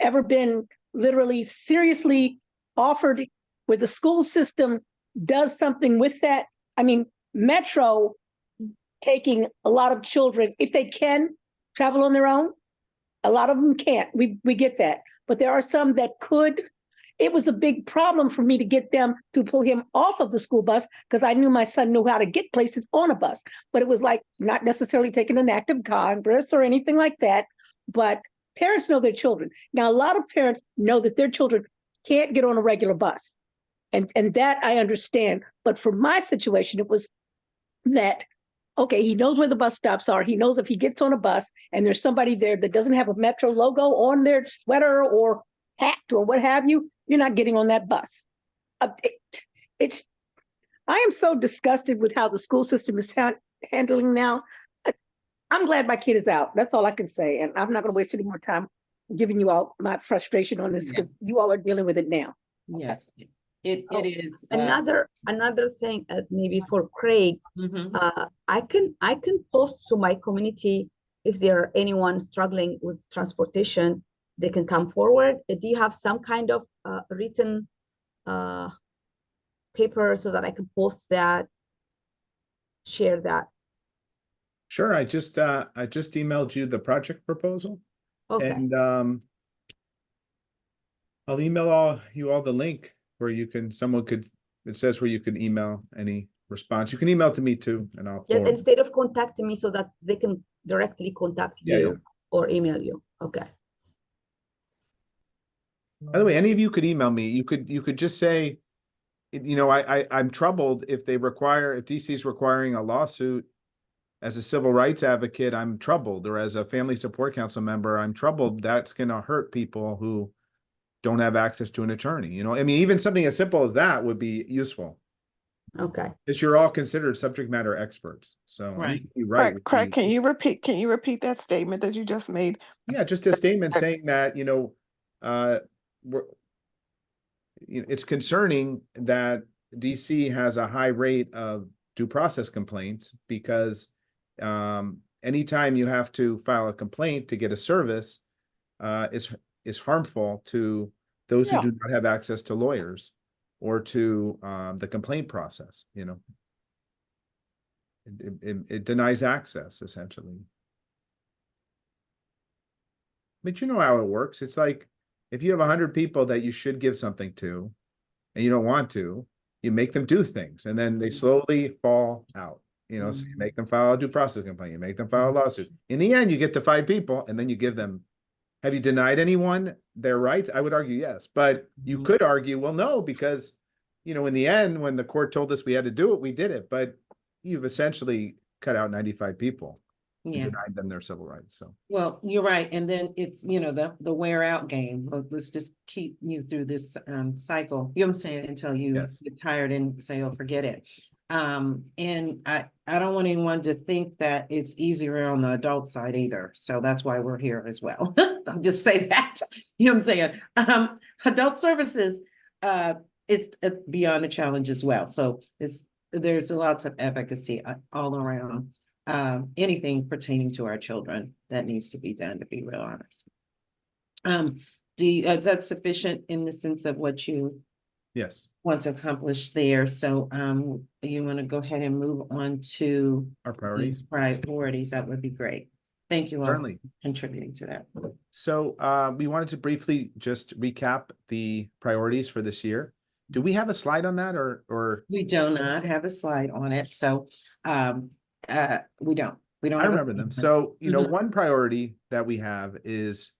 ever been literally seriously offered where the school system does something with that? I mean, Metro taking a lot of children, if they can travel on their own, a lot of them can't. We get that. But there are some that could. It was a big problem for me to get them to pull him off of the school bus because I knew my son knew how to get places on a bus. But it was like not necessarily taking an act of Congress or anything like that. But parents know their children. Now, a lot of parents know that their children can't get on a regular bus. And that I understand. But for my situation, it was that, okay, he knows where the bus stops are. He knows if he gets on a bus and there's somebody there that doesn't have a Metro logo on their sweater or hat or what have you, you're not getting on that bus. I am so disgusted with how the school system is handling now. I'm glad my kid is out. That's all I can say. And I'm not going to waste any more time giving you all my frustration on this because you all are dealing with it now. Yes, it is. Another thing as maybe for Craig, I can post to my community if there are anyone struggling with transportation, they can come forward. Do you have some kind of written paper so that I can post that, share that? Sure. I just emailed you the project proposal. Okay. And I'll email you all the link where you can, it says where you can email any response. You can email to me too, and I'll Yeah, forward. instead of contacting me so that they can directly contact you or email you. Okay. By the way, any of you could email me. You could just say, you know, I'm troubled if DC is requiring a lawsuit as a civil rights advocate, I'm troubled, or as a family support council member, I'm troubled. That's going to hurt people who don't have access to an attorney. You know, I mean, even something as simple as that would be useful. Okay. Because you're all considered subject matter experts. So anything you write. Craig, can you repeat that statement that you just made? Yeah, just a statement saying that, you know, it's concerning that DC has a high rate of due process complaints because anytime you have to file a complaint to get a service is harmful to those who do not have access to lawyers or to the complaint process. You know, it denies access essentially. But you know how it works. It's like if you have 100 people that you should give something to and you don't want to, you make them do things and then they slowly fall out. You know, so you make them file a due process complaint, you make them file a lawsuit. In the end, you get to 5 people and then you give them. Have you denied anyone their rights? I would argue yes, but you could argue, well, no, because, you know, in the end, when the court told us we had to do it, we did it. But you've essentially cut out 95 people and denied them their civil rights. So, well, you're right. And then it's, you know, the wear out game. Let's just keep you through this cycle. You know what I'm saying? Until you get tired and say, oh, forget it. And I don't want anyone to think that it's easier on the adult side either. So that's why we're here as well. I'll just say that. You know what I'm saying? Adult services, it's beyond a challenge as well. So there's lots of efficacy all around. Anything pertaining to our children that needs to be done, to be real honest. Is that sufficient in the sense of what you want to accomplish there? So you want to go ahead and move on to our priorities. Priorities, that would be great. Thank you all Certainly for contributing to that. So we wanted to briefly just recap the priorities for this year. Do we have a slide on that or we do not have a slide on it? So we don't I remember them. So, you know, one priority that we have is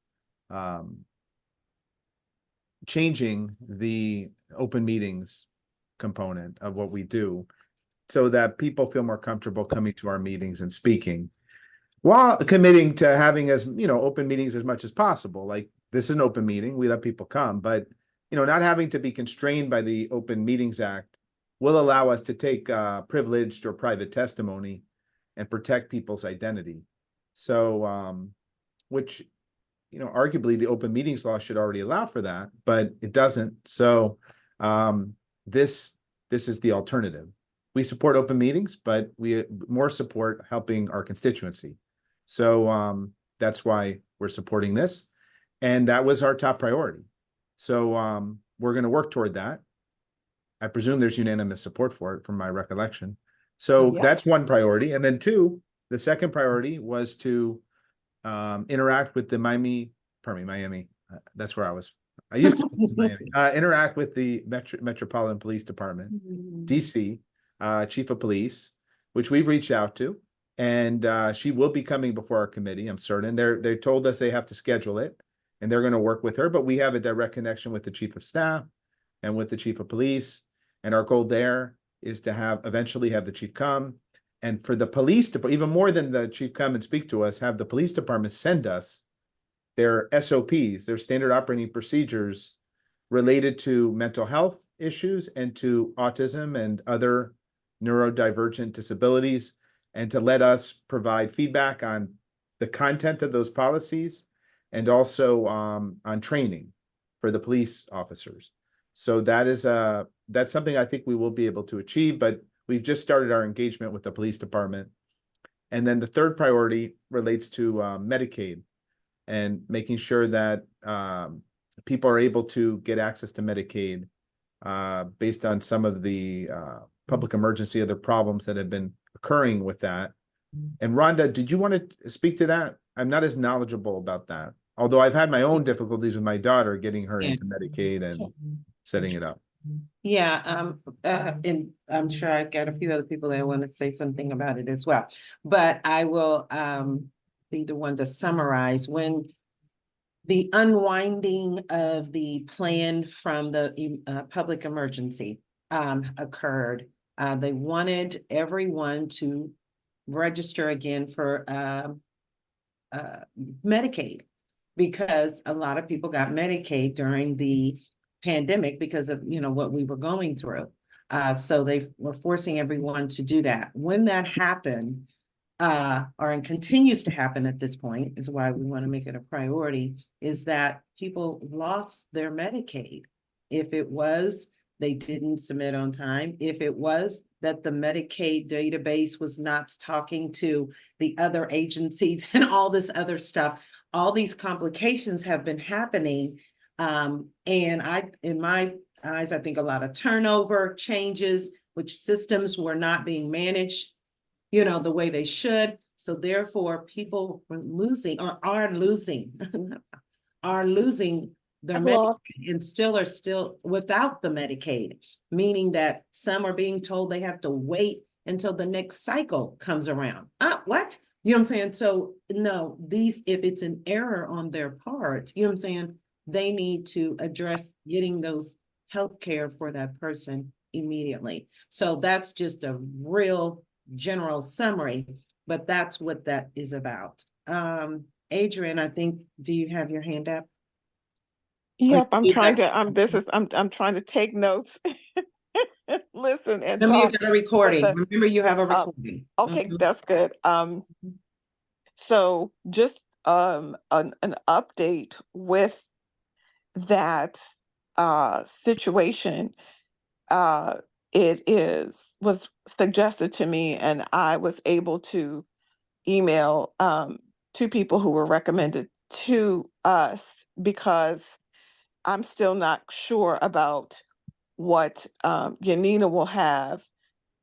changing the open meetings component of what we do so that people feel more comfortable coming to our meetings and speaking while committing to having as, you know, open meetings as much as possible. Like this is an open meeting, we let people come, but, you know, not having to be constrained by the Open Meetings Act will allow us to take privileged or private testimony and protect people's identity. So, which, you know, arguably the open meetings law should already allow for that, but it doesn't. So, this is the alternative. We support open meetings, but we more support helping our constituency. So, that's why we're supporting this. And that was our top priority. So, we're going to work toward that. I presume there's unanimous support for it from my recollection. So Yeah. that's one priority. And then two, the second priority was to interact with the Miami, that's where I was. I used to live in Miami. Interact with the Metropolitan Police Department, DC, Chief of Police, which we've reached out to. And she will be coming before our committee, I'm certain. They told us they have to schedule it, and they're going to work with her, but we have a direct connection with the Chief of Staff and with the Chief of Police. And our goal there is to eventually have the chief come, and for the police to, even more than the chief come and speak to us, have the police department send us their SOPs, their standard operating procedures related to mental health issues and to autism and other neurodivergent disabilities, and to let us provide feedback on the content of those policies and also on training for the police officers. So that's something I think we will be able to achieve, but we've just started our engagement with the police department. And then the third priority relates to Medicaid and making sure that people are able to get access to Medicaid based on some of the public emergency, other problems that have been occurring with that. And Rhonda, did you want to speak to that? I'm not as knowledgeable about that, although I've had my own difficulties with my daughter getting her into Medicaid and setting it up. Yeah, and I'm sure I've got a few other people that want to say something about it as well. But I will be the one to summarize. When the unwinding of the plan from the public emergency occurred, they wanted everyone to register again for Medicaid, because a lot of people got Medicaid during the pandemic because of, you know, what we were going through. So they were forcing everyone to do that. When that happened, and continues to happen at this point, is why we want to make it a priority, is that people lost their Medicaid. If it was they didn't submit on time, if it was that the Medicaid database was not talking to the other agencies and all this other stuff, all these complications have been happening. And in my eyes, I think a lot of turnover, changes, which systems were not being managed, you know, the way they should. So therefore, people were losing or are losing their I've Medicaid lost. and are still without the Medicaid, meaning that some are being told they have to wait until the next cycle comes around. What? You know what I'm saying? So no, if it's an error on their part, you know what I'm saying? They need to address getting those health care for that person immediately. So that's just a real general summary, but that's what that is about. Adrian, I think, do you have your hand up? Yep, I'm you trying got- to, I'm trying to take notes. Listen and Remember, you talk. got a recording. the- Remember, you have a recording. Okay, Mhm. that's good. So just an update with that situation. It was suggested to me, and I was able to email two people who were recommended to us, because I'm still not sure about what Yanina will have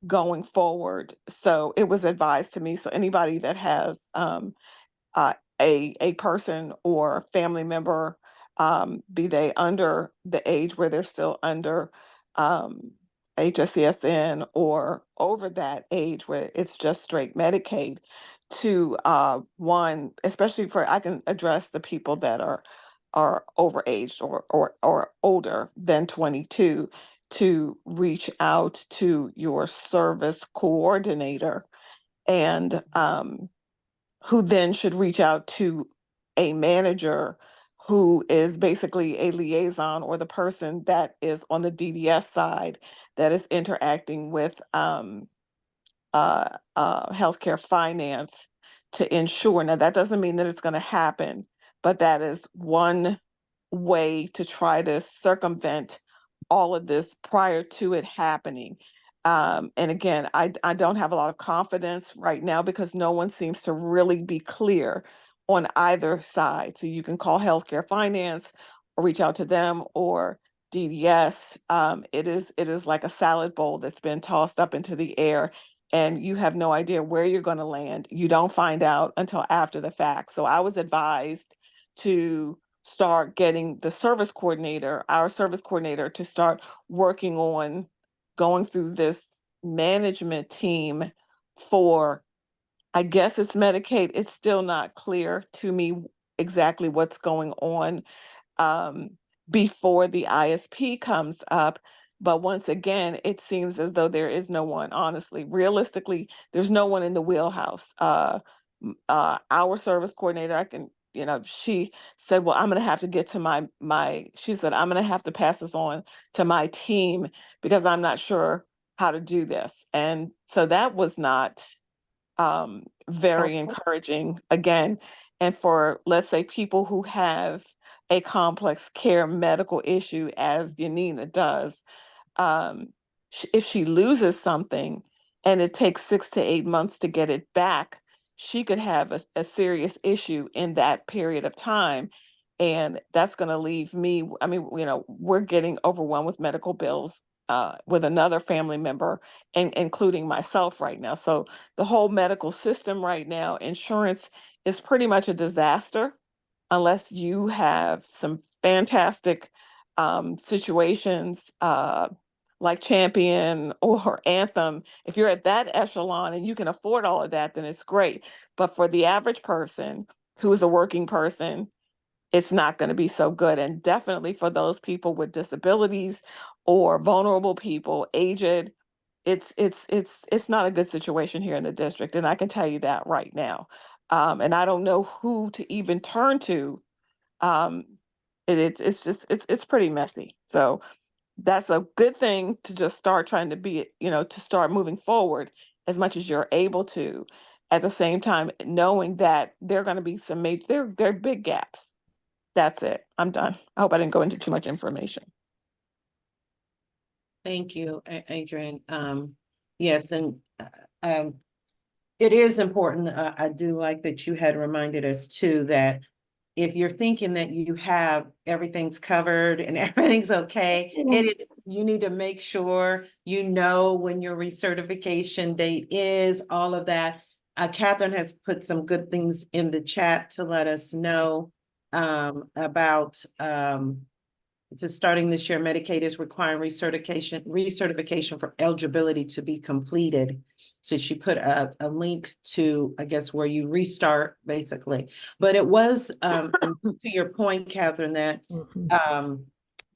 going forward. So it was advised to me. So anybody that has a person or family member, be they under the age where they're still under HSCSN, or over that age where it's just straight Medicaid, to one, especially I can address the people that are overaged or older than 22, to reach out to your service coordinator, and who then should reach out to a manager who is basically a liaison, or the person that is on the DDS side that is interacting with healthcare finance, to ensure. Now, that doesn't mean that it's going to happen, but that is one way to try to circumvent all of this prior to it happening. And again, I don't have a lot of confidence right now because no one seems to really be clear on either side. So you can call healthcare finance or reach out to them or DDS. It is like a salad bowl that's been tossed up into the air and you have no idea where you're going to land. You don't find out until after the fact. So I was advised to start getting the service coordinator, our service coordinator, to start working on going through this management team for, I guess it's Medicaid. It's still not clear to me exactly what's going on um, before the ISP comes up. But once again, it seems as though there is no one, honestly, realistically, there's no one in the wheelhouse. Our service coordinator, she said, well, I'm going to have to get to she said, I'm going to have to pass this on to my team because I'm not sure how to do this. And so that was not very encouraging again. And for, let's say, people who have a complex care medical issue, as Yanina does, if she loses something and it takes 6 to 8 months to get it back, she could have a serious issue in that period of time. And that's going to leave me, I mean, we're getting overwhelmed with medical bills with another family member, including myself right now. So the whole medical system right now, insurance is pretty much a disaster unless you have some fantastic situations like Champion or Anthem. If you're at that echelon and you can afford all of that, then it's great. But for the average person who is a working person, it's not going to be so good. And definitely for those people with disabilities or vulnerable people, aged, it's not a good situation here in the district. And I can tell you that right now. And I don't know who to even turn to. Um, it's pretty messy. So that's a good thing to just start trying to be, to start moving forward as much as you're able to. At the same time, knowing that there are going to be some major, there are big gaps. That's it. I'm done. I hope I didn't go into too much information. Thank you, Adrian. Yes, and it is important. I do like that you had reminded us too that if you're thinking that you have everything's covered and everything's okay, you need to make sure you know when your recertification date is, all of that. Catherine has put some good things in the chat to let us know about just starting this year, Medicaid is requiring recertification for eligibility to be completed. So she put a link to, I guess, where you restart basically. But it was, to your point, Catherine, that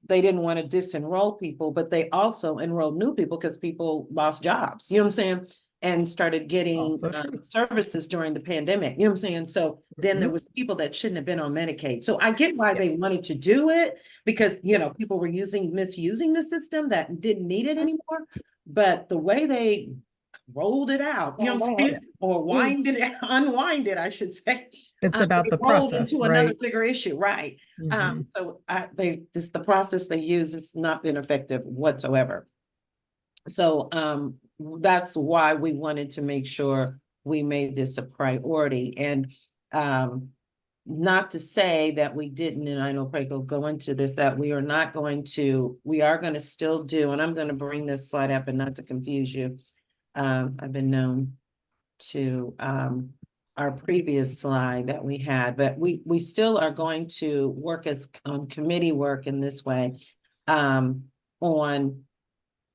they didn't want to disenroll people, but they also enrolled new people because people lost jobs. You know what I'm saying? And started getting services during the pandemic. You know what I'm saying? So then there was people that shouldn't have been on Medicaid. So I get why they wanted to do it because, people were misusing the system that didn't need it anymore. But the way they rolled it out, you know what I'm saying? Or unwind it, I should say. It's about the rolled process, into right? another bigger issue, right? So the process they use has not been effective whatsoever. So that's why we wanted to make sure we made this a priority. And not to say that we didn't, and I know Craig will go into this, that we are going to still do, and I'm going to bring this slide up and not to confuse you. I've been known to our previous slide that we had, but we still are going to work as on committee work in this way on,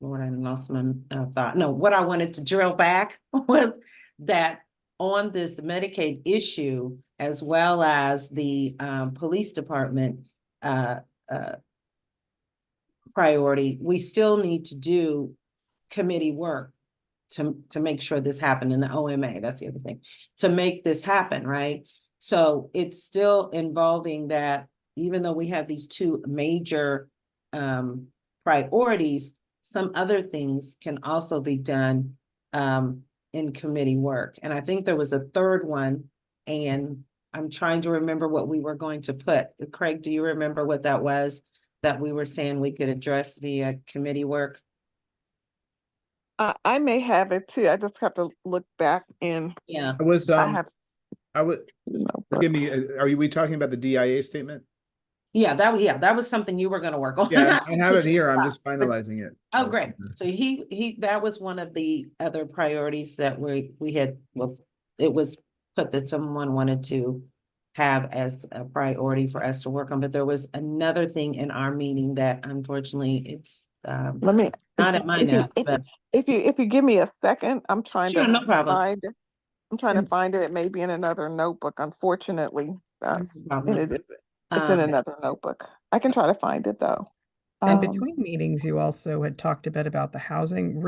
Lord, I lost my thought. No, what I wanted to drill back was that on this Medicaid issue, as well as the police department priority, we still need to do committee work to make sure this happened in the OMA. That's the other thing, to make this happen, right? So it's still involving that, even though we have these two major priorities, some other things can also be done in committee work. And I think there was a third one, and I'm trying to remember what we were going to put. Craig, do you remember what that was that we were saying we could address via committee work? I may have it too. I just have to look back in. Yeah. I was, I have I would, forgive me, notebooks. are we talking about the DIA statement? Yeah, that was something you were gonna work on. Yeah, I have it here. I'm just finalizing it. Oh, great. So that was one of the other priorities that we had, well, it was put that someone wanted to have as a priority for us to work on, but there was another thing in our meeting that unfortunately it's Let me, not at my if you, notes, if, but if you give me a second, I'm trying sure, to no problem. find, I'm trying to And- find it. It may be in another notebook. Unfortunately, that's, problem. it's in another notebook. I can try to find it though. And between meetings, you also had talked a bit about the housing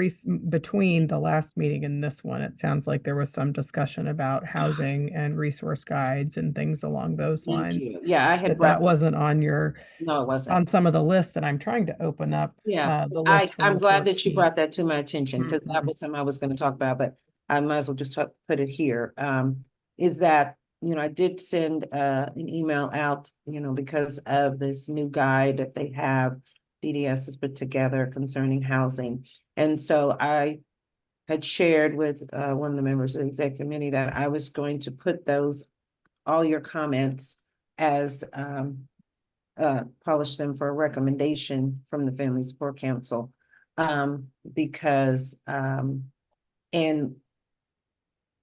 between the last meeting and this one. It sounds like there was some discussion about housing and resource guides and things along those Thank lines. you. Yeah, I had That brought, wasn't on your, no, it wasn't. on some of the lists, and I'm trying to open up Yeah, the list from I'm the glad that you 14th. brought that to my attention, because that Mhm. was something I was gonna talk about, but I might as well just put it here. Is that, I did send an email out, because of this new guide that they have, DDS has put together concerning housing. And so I had shared with one of the members of the executive committee that I was going to put all your comments as polish them for a recommendation from the Family Support Council. Because and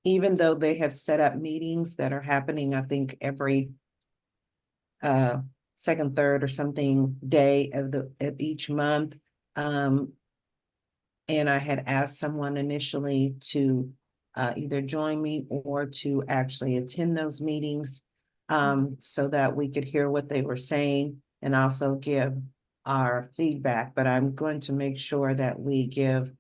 even though they have set up meetings that are happening, I think every second, third or something day of each month. And I had asked someone initially to either join me or to actually attend those meetings, so that we could hear what they were saying and also give our feedback. But I'm going to make sure that we give,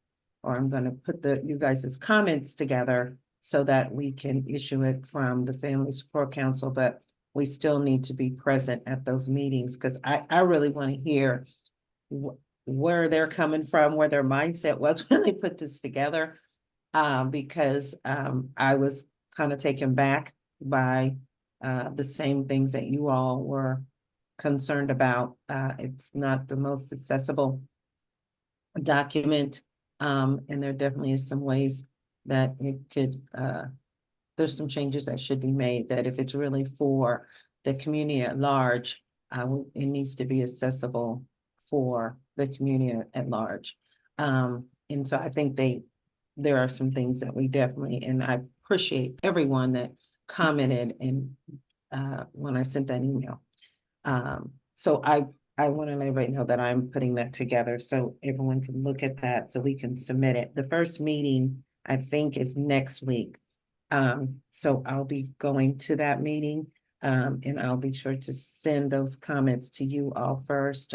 or I'm going to put you guys' comments together so that we can issue it from the Family Support Council. But we still need to be present at those meetings, because I really want to hear where they're coming from, where their mindset was when they put this together. Because I was kind of taken back by the same things that you all were concerned about. It's not the most accessible document. And there definitely is some ways that it could, there's some changes that should be made, that if it's really for the community at large, it needs to be accessible for the community at large. And so I think there are some things that we definitely, and I appreciate everyone that commented and when I sent that email. So I want to let everybody know that I'm putting that together so everyone can look at that so we can submit it. The first meeting, I think, is next week. So I'll be going to that meeting, and I'll be sure to send those comments to you all first.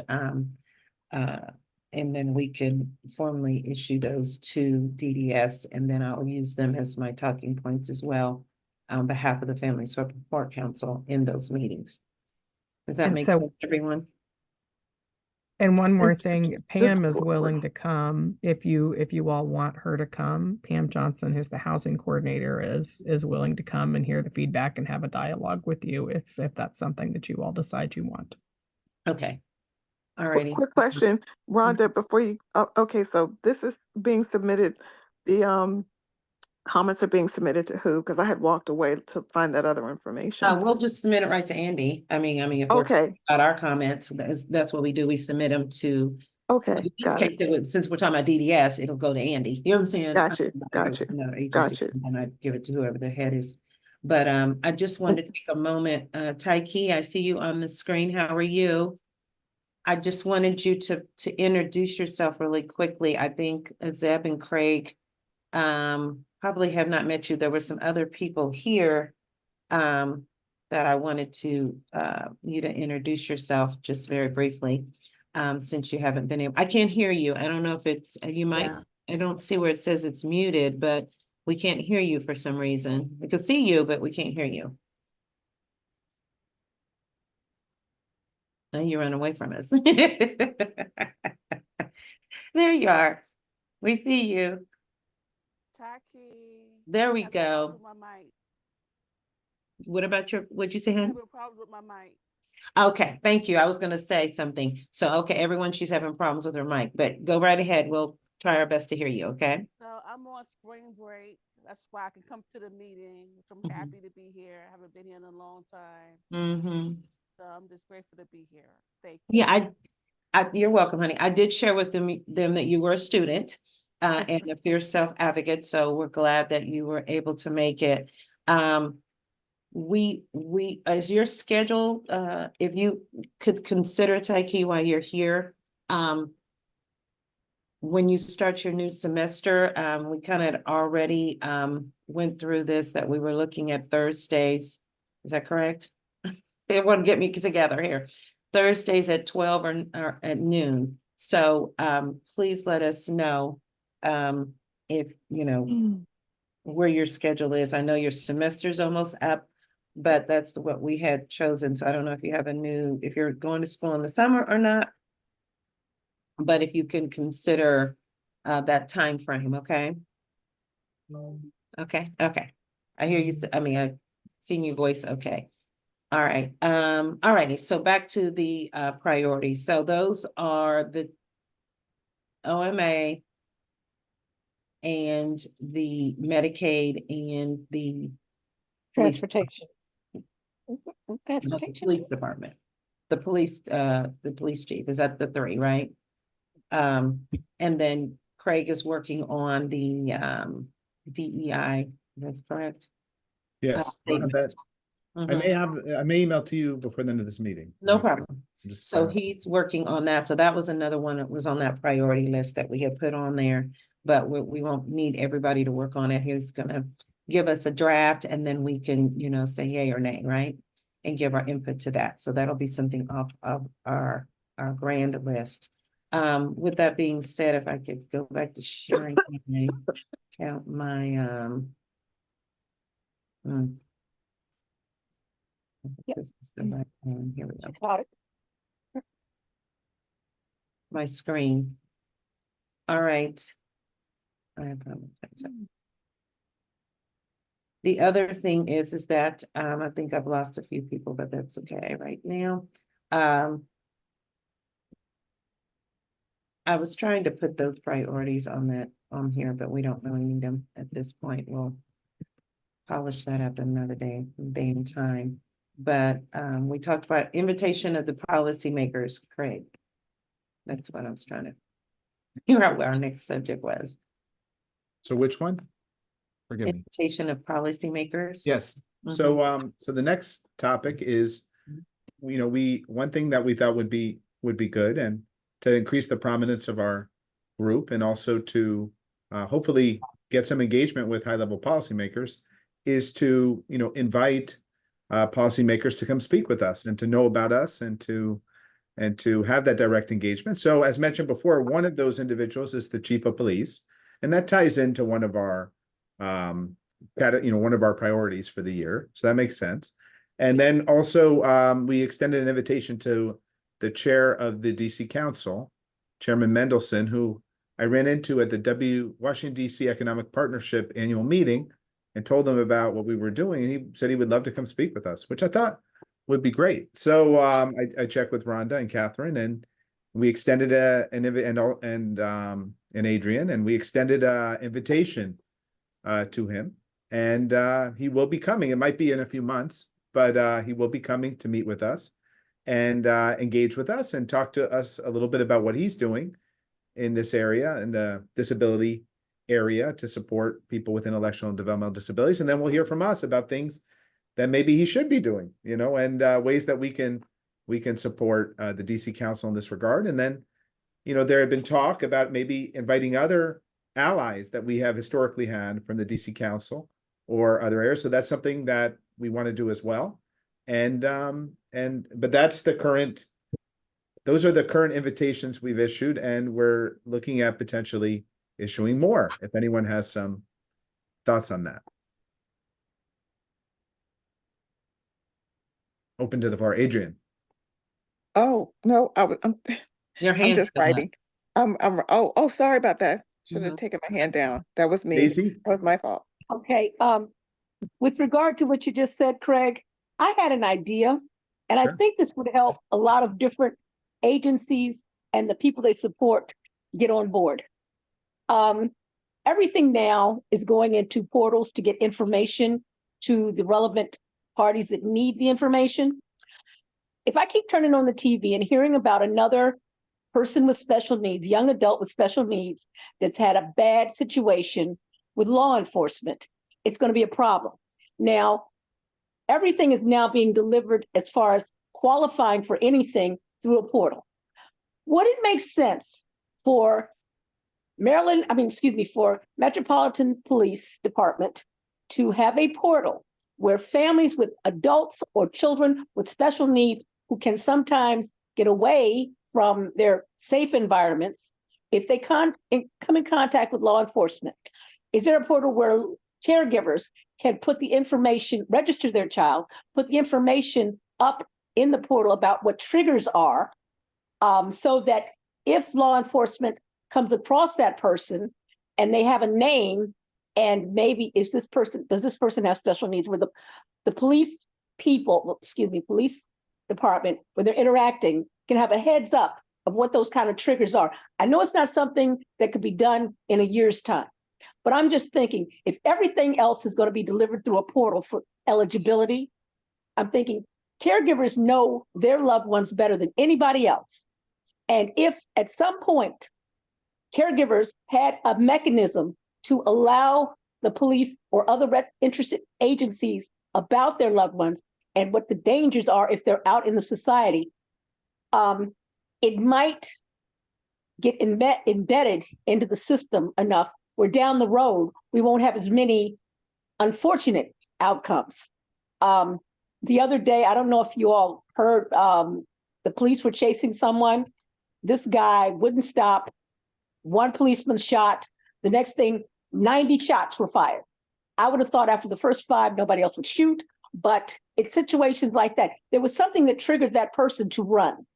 And then we can formally issue those to DDS, and then I'll use them as my talking points as well on behalf of the Family Support Council in those meetings. Does that And make so- sense, everyone? And one more And thing, Pam is willing to come if you all want her to come. Pam Johnson, who's the housing coordinator, is willing to come and hear the feedback and have a dialogue with you if that's something that you all decide you want. Okay. All righty. Quick question, Rhonda, before you, okay, so this is being submitted, the comments are being submitted to who? Because I had walked away to find that other information. We'll just submit it right to Andy. I mean, if we're Okay, about our comments, that's what we do. We submit them to, okay, in this got it. case, since we're talking about DDS, it'll go to Andy. You know what I'm saying? Got you, got you, Another agency, got you. and I give it to whoever the head is. But I just wanted to take a moment. Taiki, I see you on the screen. How are you? I just wanted you to introduce yourself really quickly. I think Zeb and Craig probably have not met you. There were some other people here that I wanted to you to introduce yourself just very briefly, since you haven't been able. I can't hear you. I don't know if it's you might. Yeah. I don't see where it says it's muted, but we can't hear you for some reason. We can see you, but we can't hear you. Now you run away from us. There you are. We see you. Hi, Key. There we Having problems go. with my mic. What about what'd you say, hon? Having problems with my mic. Okay, thank you. I was gonna say something. So, okay, everyone, she's having problems with her mic, but go right ahead. We'll try our best to hear you, okay? So I'm on spring break. That's why I can come to the meeting, which I'm Mhm. happy to be here. I haven't been here in a long time. Mm-hmm. So I'm just grateful to be here. Thank you. Yeah, you're welcome, honey. I did share with them that you were a student and a fierce self-advocate, so we're glad that you were able to make it. Is your schedule, if you could consider Taiki while you're here, when you start your new semester, we kind of already went through this, that we were looking at Thursdays. Is that correct? They want to get me together here. Thursdays at 12 or at noon. So please let us know if you know where your schedule is. I know your semester's almost up, but that's what we had chosen. So I don't know if you have if you're going to school in the summer or not. But if you can consider that time frame, okay? Okay. I hear you. I mean, I've seen your voice. Okay. All right. All righty. So back to the priorities. So those are the OMA and the Medicaid and the police, Transportation. not the Transportation. police department. The police chief. Is that the three, right? And then Craig is working on the DEI. That's correct. Yes, I'll have that. Mhm. I may email to you before the end of this meeting. No problem. Just, So he's working on that. So that was another one that was on that priority list that we had put on there. But we won't need everybody to work on it. He's gonna give us a draft and then we can, say yay or nay, right? And give our input to that. So that'll be something off of our grand list. With that being said, if I could go back to sharing my count my hmm, Yep. this is the right one. Here we go. Got it. My screen. All right. I apologize. The other thing is that I think I've lost a few people, but that's okay right now. I was trying to put those priorities on here, but we don't really need them at this point. We'll polish that up another day and time. But we talked about invitation of the policymakers, Craig. That's what I was trying to figure out what our next subject was. so which one? Forgive me. Invitation of policymakers. Yes. So so the next topic is, one thing that we thought would be good, and to increase the prominence of our group, and also to hopefully get some engagement with high-level policymakers, is to invite policymakers to come speak with us and to know about us and to have that direct engagement. So as mentioned before, one of those individuals is the chief of police, and that ties into one of our one of our priorities for the year. So that makes sense. And then also we extended an invitation to the chair of the DC Council, Chairman Mendelson, who I ran into at the Washington DC Economic Partnership annual meeting and told them about what we were doing. And he said he would love to come speak with us, which I thought would be great. So I checked with Rhonda and Catherine, and we extended and Adrian, and we extended an invitation to him. And he will be coming. It might be in a few months, but he will be coming to meet with us and engage with us and talk to us a little bit about what he's doing in this area, in the disability area, to support people with intellectual and developmental disabilities. And then we'll hear from us about things that maybe he should be doing, and ways that we can support the DC Council in this regard. And then, there had been talk about maybe inviting other allies that we have historically had from the DC Council or other areas. So that's something that we want to do as well. But those are the current invitations we've issued, and we're looking at potentially issuing more if anyone has some thoughts on that. Open to the floor, Adrian. Oh, no, Your I'm hand's just still up. writing. Oh, sorry about that. Should have Mhm. taken my hand down. That was me. Daisy? That was my fault. Okay, with regard to what you just said, Craig, I had an idea, and I Sure. think this would help a lot of different agencies and the people they support get on board. Everything now is going into portals to get information to the relevant parties that need the information. If I keep turning on the TV and hearing about another person with special needs, young adult with special needs, that's had a bad situation with law enforcement, it's going to be a problem. Now, everything is now being delivered as far as qualifying for anything through a portal. Would it make sense for for Metropolitan Police Department to have a portal where families with adults or children with special needs who can sometimes get away from their safe environments, if they come in contact with law enforcement, is there a portal where caregivers can put the information, register their child, put the information up in the portal about what triggers are, so that if law enforcement comes across that person and they have a name, and maybe does this person have special needs, where the police department, when they're interacting, can have a heads up of what those kind of triggers are. I know it's not something that could be done in a year's time, but I'm just thinking, if everything else is going to be delivered through a portal for eligibility, I'm thinking caregivers know their loved ones better than anybody else. And if at some point caregivers had a mechanism to allow the police or other interested agencies about their loved ones and what the dangers are if they're out in the society, it might get embedded into the system enough where down the road we won't have as many unfortunate outcomes. The other day, I don't know if you all heard, the police were chasing someone. This guy wouldn't stop. One policeman shot. The next thing, 90 shots were fired. I would have thought after the first 5, nobody else would shoot. But it's situations like that. There was something that triggered that person to run.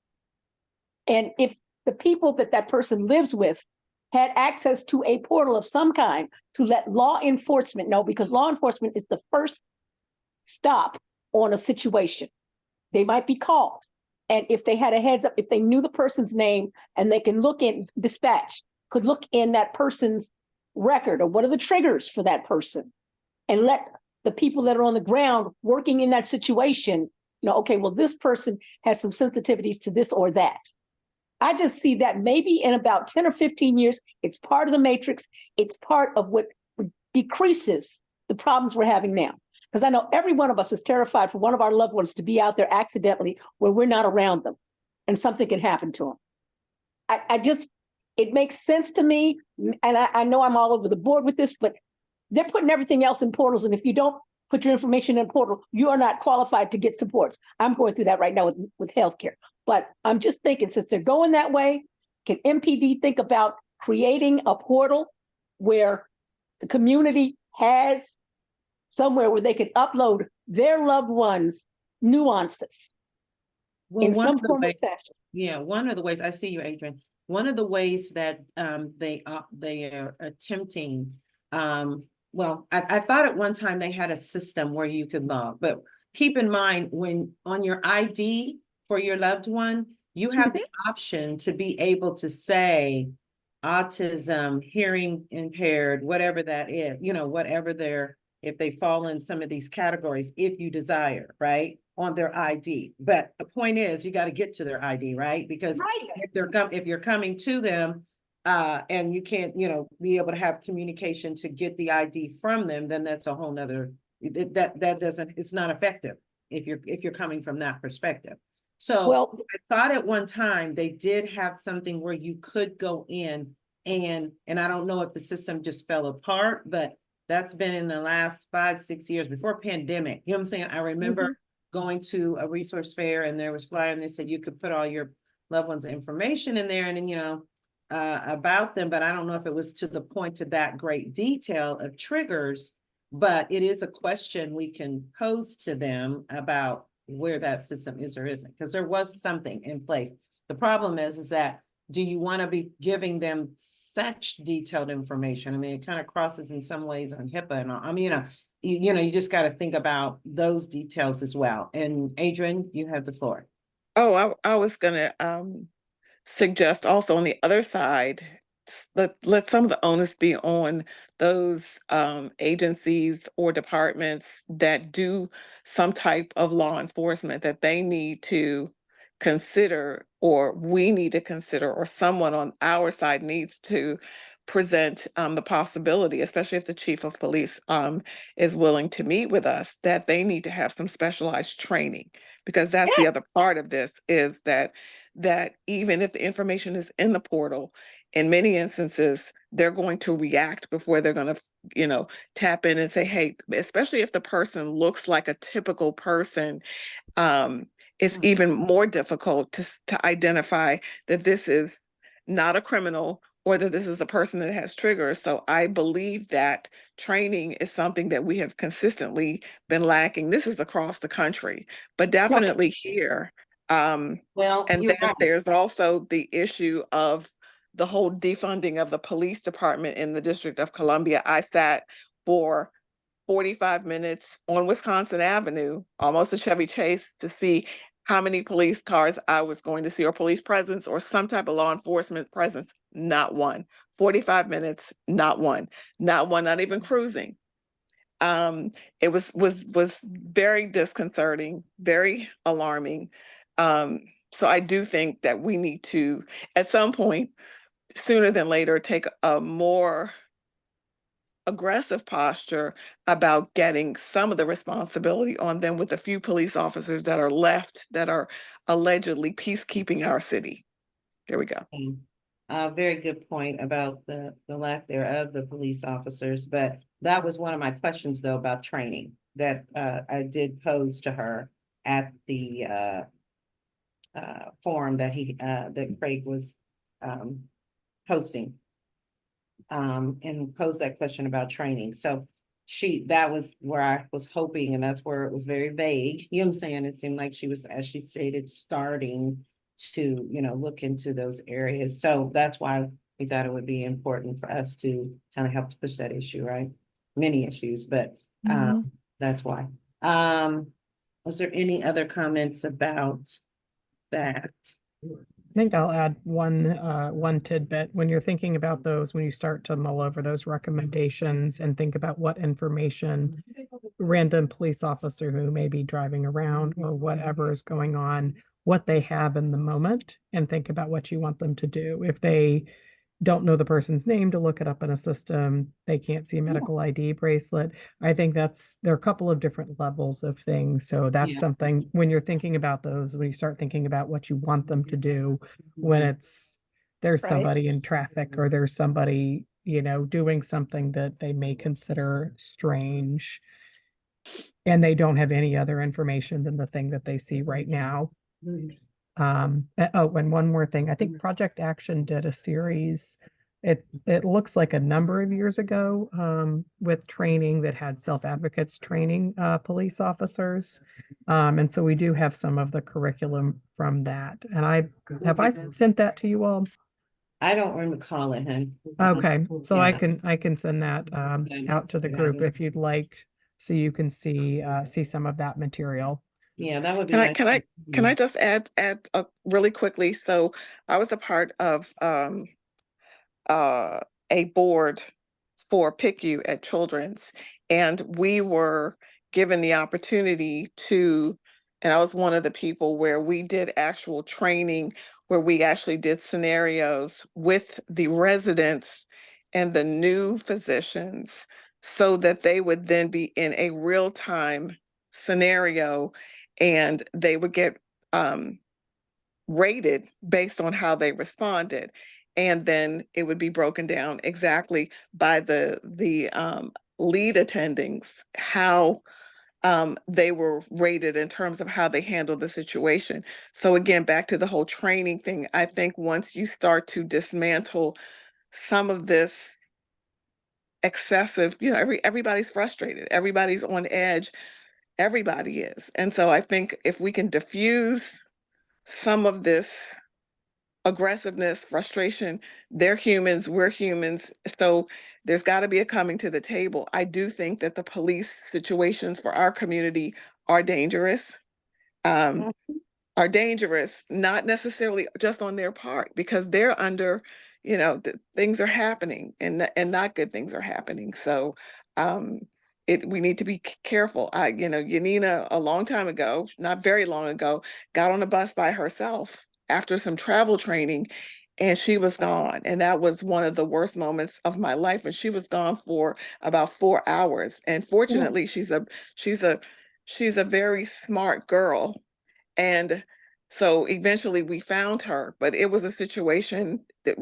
And if the people that person lives with had access to a portal of some kind to let law enforcement know, because law enforcement is the first stop on a situation. They might be called. And if they had a heads up, if they knew the person's name and they can look in dispatch, could look in that person's record or what are the triggers for that person, and let the people that are on the ground working in that situation know, okay, well, this person has some sensitivities to this or that. I just see that maybe in about 10 or 15 years, it's part of the matrix. It's part of what decreases the problems we're having now. Because I know every one of us is terrified for one of our loved ones to be out there accidentally where we're not around them and something can happen to them. It makes sense to me. And I know I'm all over the board with this, but they're putting everything else in portals. And if you don't put your information in a portal, you are not qualified to get supports. I'm going through that right now with healthcare. But I'm just thinking, since they're going that way, can MPD think about creating a portal where the community has somewhere where they can upload their loved ones' nuances in some form or fashion? Yeah, one of the ways, I see you, Adrian. One of the ways that they are attempting, well, I thought at one time they had a system where you could log, but keep in mind, when on your ID for your loved one, you have the option to be able to say autism, hearing impaired, whatever that is, whatever if they fall in some of these categories, if you desire, right, on their ID. But the point is, you got to get to their ID, right? Because if you're coming to them and you can't, be able to have communication to get the ID from them, then that's a whole nother, it's not effective if you're coming from that perspective. So I thought at one time they did have something where you could go in and I don't know if the system just fell apart, but that's been in the last 5-6 years before pandemic. You know what I'm saying? I remember going to a resource fair and there was flyer and they said you could put all your loved ones' information in there and then, about them, but I don't know if it was to the point to that great detail of triggers, but it is a question we can pose to them about where that system is or isn't, because there was something in place. The problem is that do you want to be giving them such detailed information. I mean, it kind of crosses in some ways on HIPAA and all. I mean, you know, you just got to think about those details as well. And Adrian, you have the floor. Oh, I was gonna suggest also on the other side, let some of the onus be on those agencies or departments that do some type of law enforcement, that they need to consider, or we need to consider, or someone on our side needs to present the possibility, especially if the chief of police is willing to meet with us, that they need to have some specialized training, because that's the other part of this, is that even if the information is in the portal, in many instances, they're going to react before they're going to, you know, tap in and say, hey, especially if the person looks like a typical person, it's even more difficult to identify that this is not a criminal, or that this is a person that has triggers. So I believe that training is something that we have consistently been lacking. This is across the country, but definitely here. Well, And you're then right. there's also the issue of the whole defunding of the police department in the District of Columbia. I sat for 45 minutes on Wisconsin Avenue, almost a Chevy Chase, to see how many police cars I was going to see, or police presence, or some type of law enforcement presence. Not one. 45 minutes, not one. Not one, not even cruising. It was very disconcerting, very alarming. So I do think that we need to, at some point, sooner than later, take a more aggressive posture about getting some of the responsibility on them, with the few police officers that are left that are allegedly peacekeeping our city. There we go. Very good point about the lack thereof the police officers, but that was one of my questions though about training that I did pose to her at the forum that that Craig was hosting, and posed that question about training. So that was where I was hoping, and that's where it was very vague. You know what I'm saying? It seemed like she was, as she stated, starting to, you know, look into those areas. So that's why we thought it would be important for us to kind of help to push that issue, right? Many issues, but that's why. Was there any other comments about that? I think I'll add one tidbit. When you're thinking about those, when you start to mull over those recommendations and think about what information random police officer who may be driving around or whatever is going on, what they have in the moment, and think about what you want them to do. If they don't know the person's name, to look it up in a system, they can't see a medical ID bracelet. I think there are a couple of different levels of things. So that's something, when you're thinking about those, when you start thinking about what you want them to do, when there's somebody in traffic, or there's somebody, you know, doing something that they may consider strange, and they don't have any other information than the thing that they see right now. And one more thing, I think Project Action did a series. It looks like a number of years ago, with training that had self-advocates training police officers. And so we do have some of the curriculum from that. And I sent that to you all? I don't recall it, hun. Okay, so I Yeah. can send that out to the group if you'd like, so you can see some of that material. Yeah, that would be Can I nice. can I just add really quickly? So I was a part of a board for PICU at Children's, and we were given the opportunity to, and I was one of the people where we did actual training, where we actually did scenarios with the residents and the new physicians, so that they would then be in a real-time scenario, and they would get rated based on how they responded. And then it would be broken down exactly by the lead attendings, how they were rated in terms of how they handled the situation. So again, back to the whole training thing, I think once you start to dismantle some of this excessive, you know, everybody's frustrated, everybody's on edge, everybody is. And so I think if we can diffuse some of this aggressiveness, frustration. They're humans, we're humans. So there's got to be a coming to the table. I do think that the police situations for our community are dangerous. Um, are dangerous, not necessarily just on their part, because they're under, things are happening and not good things are happening. So we need to be careful. Yanina, a long time ago, not very long ago, got on a bus by herself after some travel training, and she was gone. And that was one of the worst moments of my life. And she was gone for about 4 hours. And fortunately, she's a very smart girl. And so eventually we found her, but it was a situation that,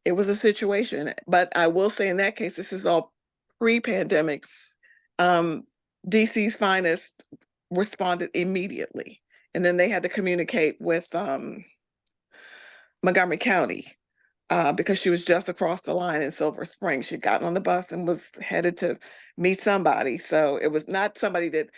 it was a situation. But I will say in that case, this is all pre-pandemic. DC's finest responded immediately. And then they had to communicate with Montgomery County because she was just across the line in Silver Spring. She'd gotten on the bus and was headed to meet somebody. So it was not somebody that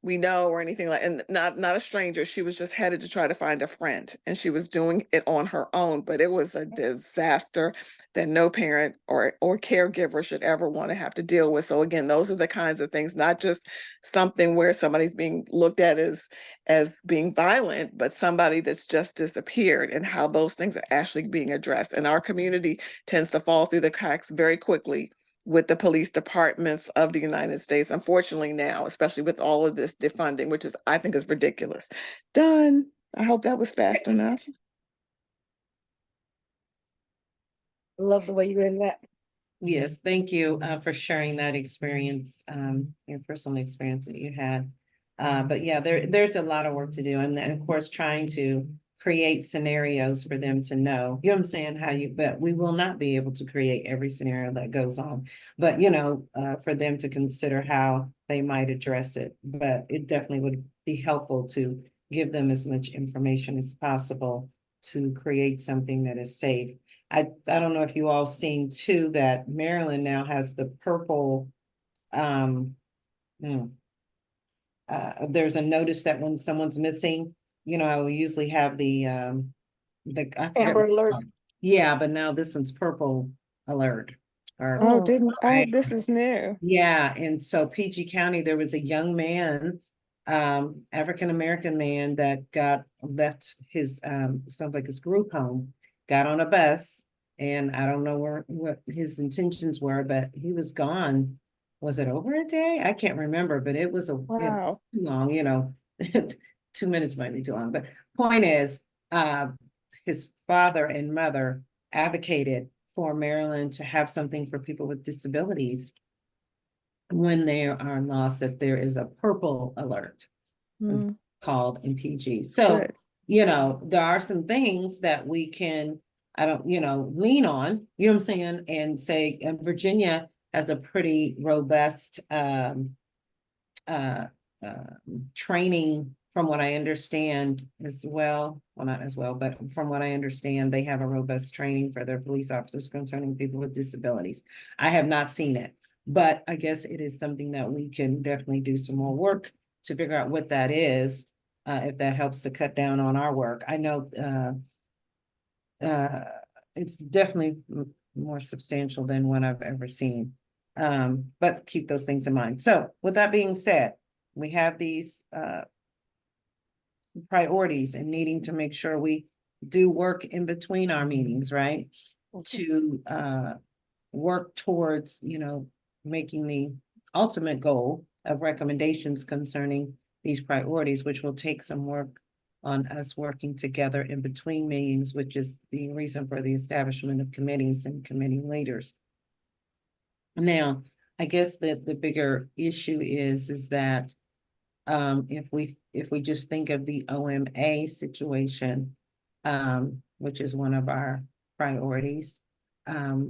we know or anything like, and not a stranger. She was just headed to try to find a friend, and she was doing it on her own. But it was a disaster that no parent or caregiver should ever want to have to deal with. So again, those are the kinds of things, not just something where somebody's being looked at as being violent, but somebody that's just disappeared, and how those things are actually being addressed. And our community tends to fall through the cracks very quickly with the police departments of the United States, unfortunately now, especially with all of this defunding, which I think is ridiculous. Done. I hope that was fast enough. Love the way you read that. Yes, thank you for sharing that experience, your personal experience that you had. But yeah, there's a lot of work to do, and then of course trying to create scenarios for them to know, you know what I'm saying, but we will not be able to create every scenario that goes on, but for them to consider how they might address it. But it definitely would be helpful to give them as much information as possible to create something that is safe. I don't know if you all seen too that Maryland now has the purple, there's a notice that when someone's missing, I will usually have the I forget Amber Alert. Yeah, but now this one's purple alert. This is new. Yeah, and so PG County, there was a young man, African-American man that left his, sounds like his group home, got on a bus, and I don't know what his intentions were, but he was gone. Was it over a day? I can't remember, but it was too long, 2 minutes might be too long, but point is, his father and mother advocated for Maryland to have something for people with disabilities when they are lost, that there is a purple alert. It's called in PG. So, there are some things that we can, lean on, you know what I'm saying, and say, and Virginia has a pretty robust training, from what I understand as well. Well, not as well, but from what I understand, they have a robust training for their police officers concerning people with disabilities. I have not seen it, but I guess it is something that we can definitely do some more work to figure out what that is, if that helps to cut down on our work. I know it's definitely more substantial than what I've ever seen. But keep those things in mind. So with that being said, we have these priorities and needing to make sure we do work in between our meetings, right? To work towards, making the ultimate goal of recommendations concerning these priorities, which will take some work on us working together in between meetings, which is the reason for the establishment of committees and committee leaders. Now, I guess the bigger issue is that if we just think of the OMA situation, which is one of our priorities,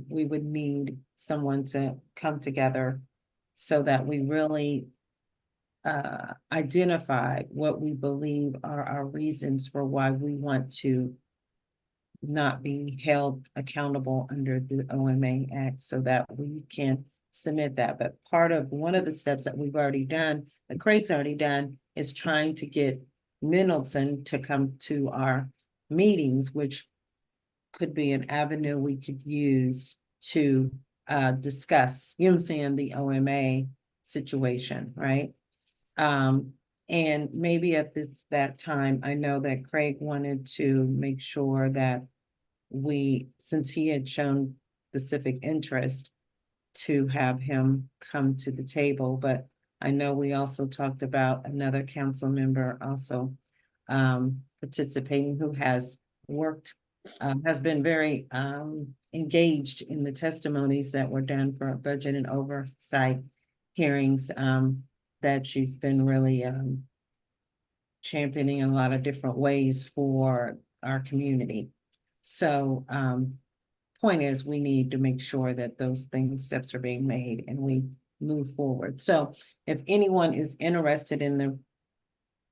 we would need someone to come together so that we really identify what we believe are our reasons for why we want to not be held accountable under the OMA Act, so that we can submit that. But one of the steps that we've already done, that Craig's already done, is trying to get Middleton to come to our meetings, which could be an avenue we could use to discuss, you know what I'm saying, the OMA situation, right? And maybe at that time, I know that Craig wanted to make sure that since he had shown specific interest, to have him come to the table, but I know we also talked about another council member also participating who has been very engaged in the testimonies that were done for budget and oversight hearings, that she's been really championing in a lot of different ways for our community. So point is, we need to make sure that those steps are being made and we move forward. So if anyone is interested in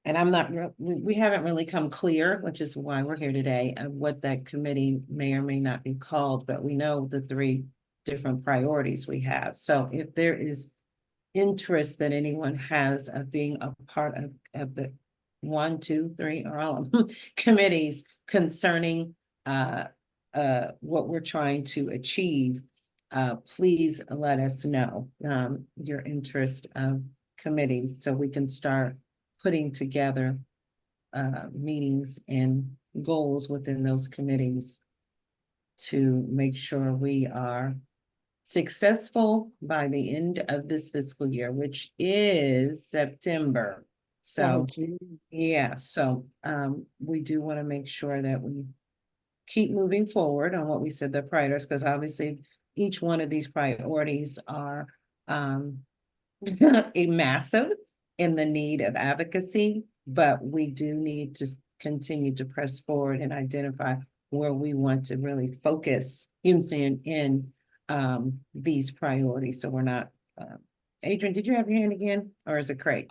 and I'm not, we haven't really come clear, which is why we're here today, of what that committee may or may not be called, but we know the 3 different priorities we have. So if there is interest that anyone has of being a part of the 1, 2, 3, or all of them committees concerning what we're trying to achieve, please let us know your interest of committees so we can start putting together meetings and goals within those committees to make sure we are successful by the end of this fiscal year, which is September. So, yeah, so we do want to make sure that we keep moving forward on what we said the priorities, because obviously each one of these priorities are a massive in the need of advocacy, but we do need to continue to press forward and identify where we want to really focus, you know what I'm saying, in these priorities. So we're not, Adrian, did you have your hand again, or is it Craig?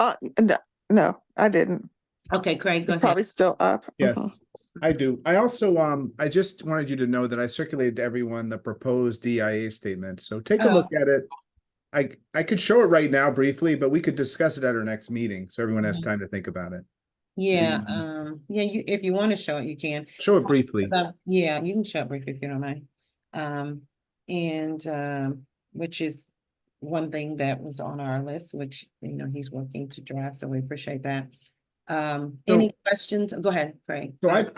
No, I didn't. Okay, Craig, go It's ahead. probably still up. Yes, I do. I also, I just wanted you to know that I circulated to everyone the proposed DIA statement. So take a look at it. I could show it right now briefly, but we could discuss it at our next meeting, so everyone has time to think about it. Yeah, Mm-hmm. if you want to show it, you can. Show it briefly. Yeah, you can show it briefly if you don't mind. Which is one thing that was on our list, which, you know, he's working to draft, so we appreciate that. Any questions? Go ahead, Craig. So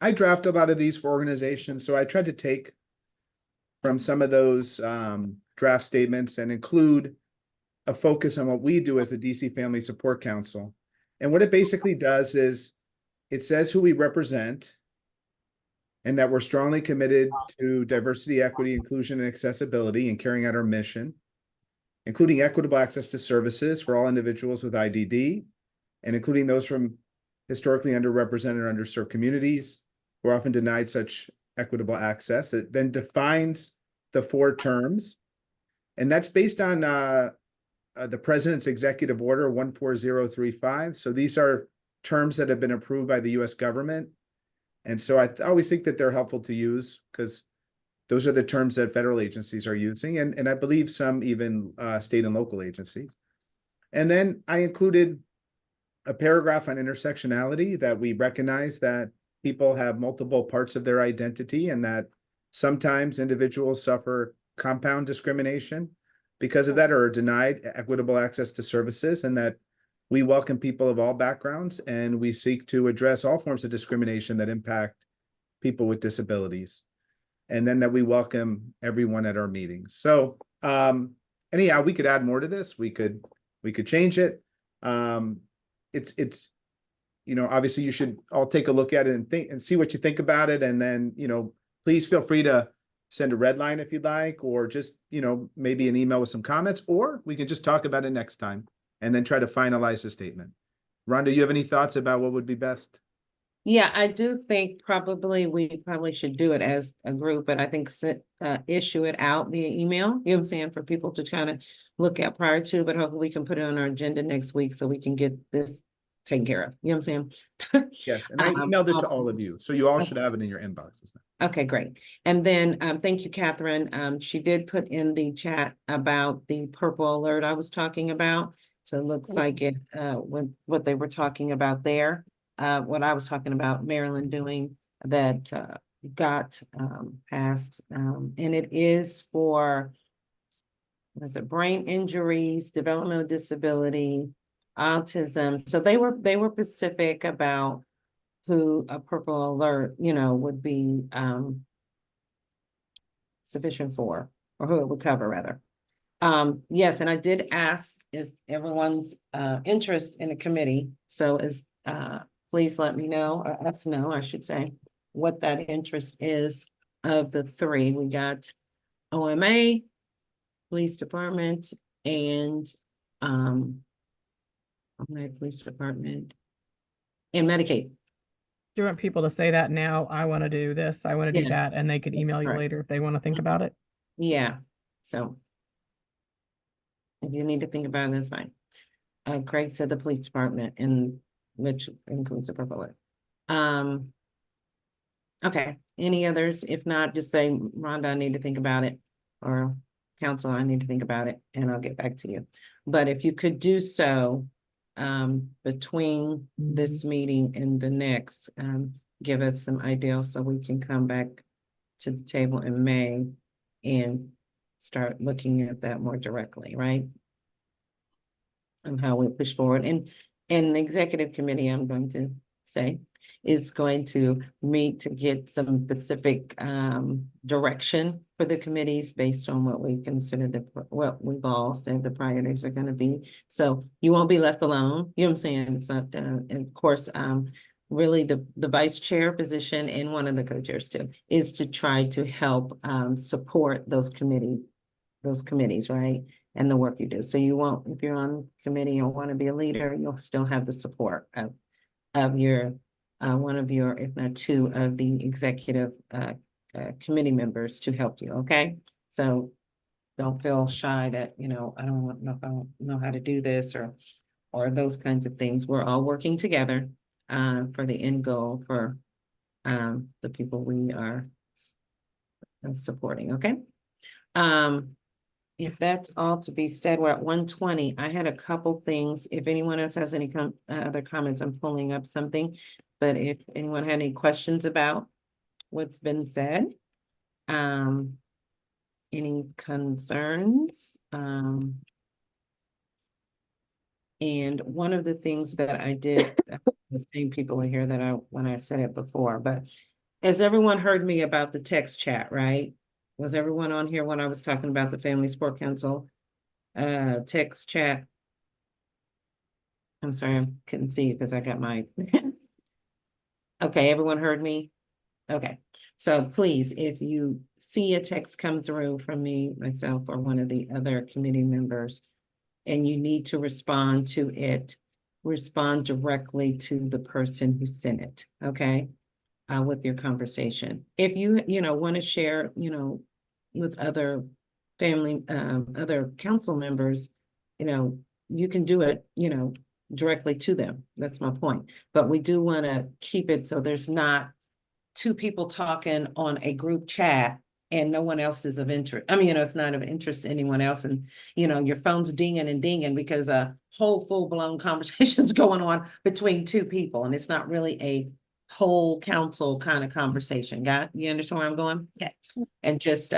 I draft a lot of these for organizations, so I tried to take from some of those draft statements and include a focus on what we do as the DC Family Support Council. And what it basically does is it says who we represent and that we're strongly committed to diversity, equity, inclusion, and accessibility in carrying out our mission, including equitable access to services for all individuals with IDD, and including those from historically underrepresented or underserved communities who are often denied such equitable access. It then defines the 4 terms, and that's based on the President's Executive Order 14035. So these are terms that have been approved by the U.S. government. And so I always think that they're helpful to use because those are the terms that federal agencies are using, and I believe some even state and local agencies. And then I included a paragraph on intersectionality, that we recognize that people have multiple parts of their identity and that sometimes individuals suffer compound discrimination because of that or are denied equitable access to services, and that we welcome people of all backgrounds and we seek to address all forms of discrimination that impact people with disabilities. And then that we welcome everyone at our meetings. So anyhow, we could add more to this. We could change it. It's you know, obviously you should all take a look at it and think and see what you think about it. And then, you know, please feel free to send a red line if you'd like, or just, you know, maybe an email with some comments, or we can just talk about it next time and then try to finalize the statement. Rhonda, you have any thoughts about what would be best? Yeah, I do think we should do it as a group, but I think issue it out via email, you know what I'm saying, for people to kind of look at prior to, but hopefully we can put it on our agenda next week so we can get this taken care of, you know what I'm saying? Yes, and I emailed it to all of you, so you all should have it in your inboxes. Okay, great. And then thank you, Catherine. She did put in the chat about the purple alert I was talking about. So it looks like it what they were talking about there. What I was talking about, Maryland doing that got passed, and it is for, was it brain injuries, developmental disability, autism. So they were specific about who a purple alert, would be sufficient for, or who it would cover rather. Yes, and I did ask if everyone's interest in a committee. So please let me know, or us know, I should say, what that interest is of the three. We got OMA, Police Department, and Police Department and Medicaid. Do you want people to say that now? I want to do this, I want to do Yeah. that, and they could email you Right. later if they want to think about it. Yeah, so if you need to think about it, that's fine. Craig said the police department, and which includes the purple alert. Okay, any others? If not, just say, Rhonda, I need to think about it, or council, I need to think about it, and I'll get back to you. But if you could do so, between this meeting and the next, give us some ideas so we can come back to the table in May and start looking at that more directly, right? And how we push forward. And the executive committee, I'm going to say, is going to meet to get some specific direction for the committees based on what we consider what we've all said the priorities are going to be. So you won't be left alone. You know what I'm saying? It's not, and of course, really the vice chair position and one of the co-chairs too, is to try to help support those committees, right? And the work you do. So you won't, if you're on committee or want to be a leader, you'll still have the support of your one of your, if not two, of the executive committee members to help you. Okay, so don't feel shy that I don't know how to do this or those kinds of things. We're all working together for the end goal for the people we are supporting. Okay. If that's all to be said, we're at 1:20. I had a couple things. If anyone else has any other comments, I'm pulling up something. But if anyone had any questions about what's been said, any concerns? And one of the things that I did, the same people are here that when I said it before, but has everyone heard me about the text chat, right? Was everyone on here when I was talking about the Family Sport Council text chat? I'm sorry, I couldn't see because I got my okay, everyone heard me? Okay, so please, if you see a text come through from me, myself, or one of the other committee members, and you need to respond to it, respond directly to the person who sent it, okay? With your conversation. If you want to share, with other family, other council members, you can do it, directly to them. That's my point. But we do want to keep it so there's not two people talking on a group chat and no one else is of interest. I mean, it's not of interest to anyone else. And, your phone's dinging and dinging because a whole full-blown conversation's going on between two people. And it's not really a whole council kind of conversation. You understand where I'm going? Okay. And just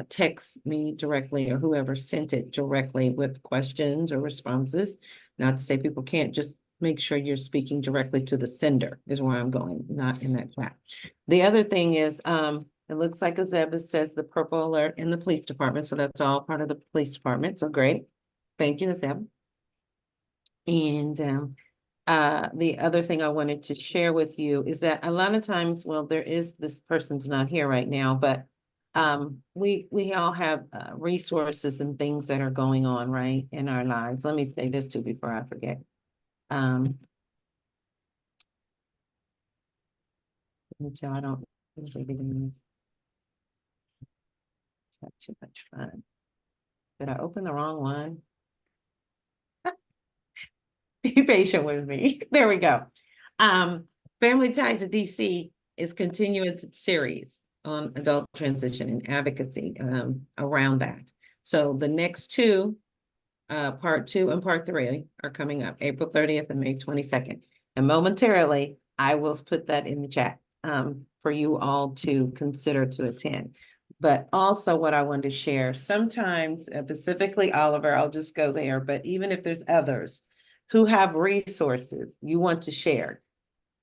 text me directly or whoever sent it directly with questions or responses. Not to say people can't, just make sure you're speaking directly to the sender is where I'm going, not in that chat. The other thing is, it looks like Azeba says the purple alert in the police department. So that's all part of the police department. So great. Thank you, Azeba. And the other thing I wanted to share with you is that a lot of times, well, this person's not here right now, but we all have resources and things that are going on, right, in our lives. Let me say this too before I forget. Until I don't usually be doing this. It's not too much fun. Did I open the wrong one? Be patient with me. There we go. Family Ties of DC is continuing its series on adult transition and advocacy around that. So the next two, part 2 and part 3 are coming up April 30th and May 22nd. And momentarily, I will put that in the chat. for you all to consider to attend. But also what I wanted to share, sometimes, specifically Oliver, I'll just go there, but even if there's others who have resources you want to share,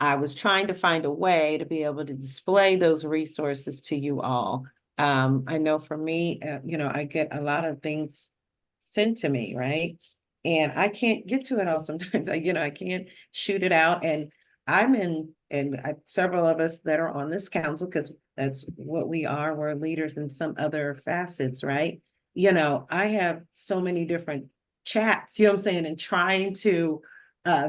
I was trying to find a way to be able to display those resources to you all. I know for me, I get a lot of things sent to me, right? And I can't get to it all sometimes. I can't shoot it out. And I'm in, and several of us that are on this council, because that's what we are. We're leaders in some other facets, right? I have so many different chats, what I'm saying, and trying to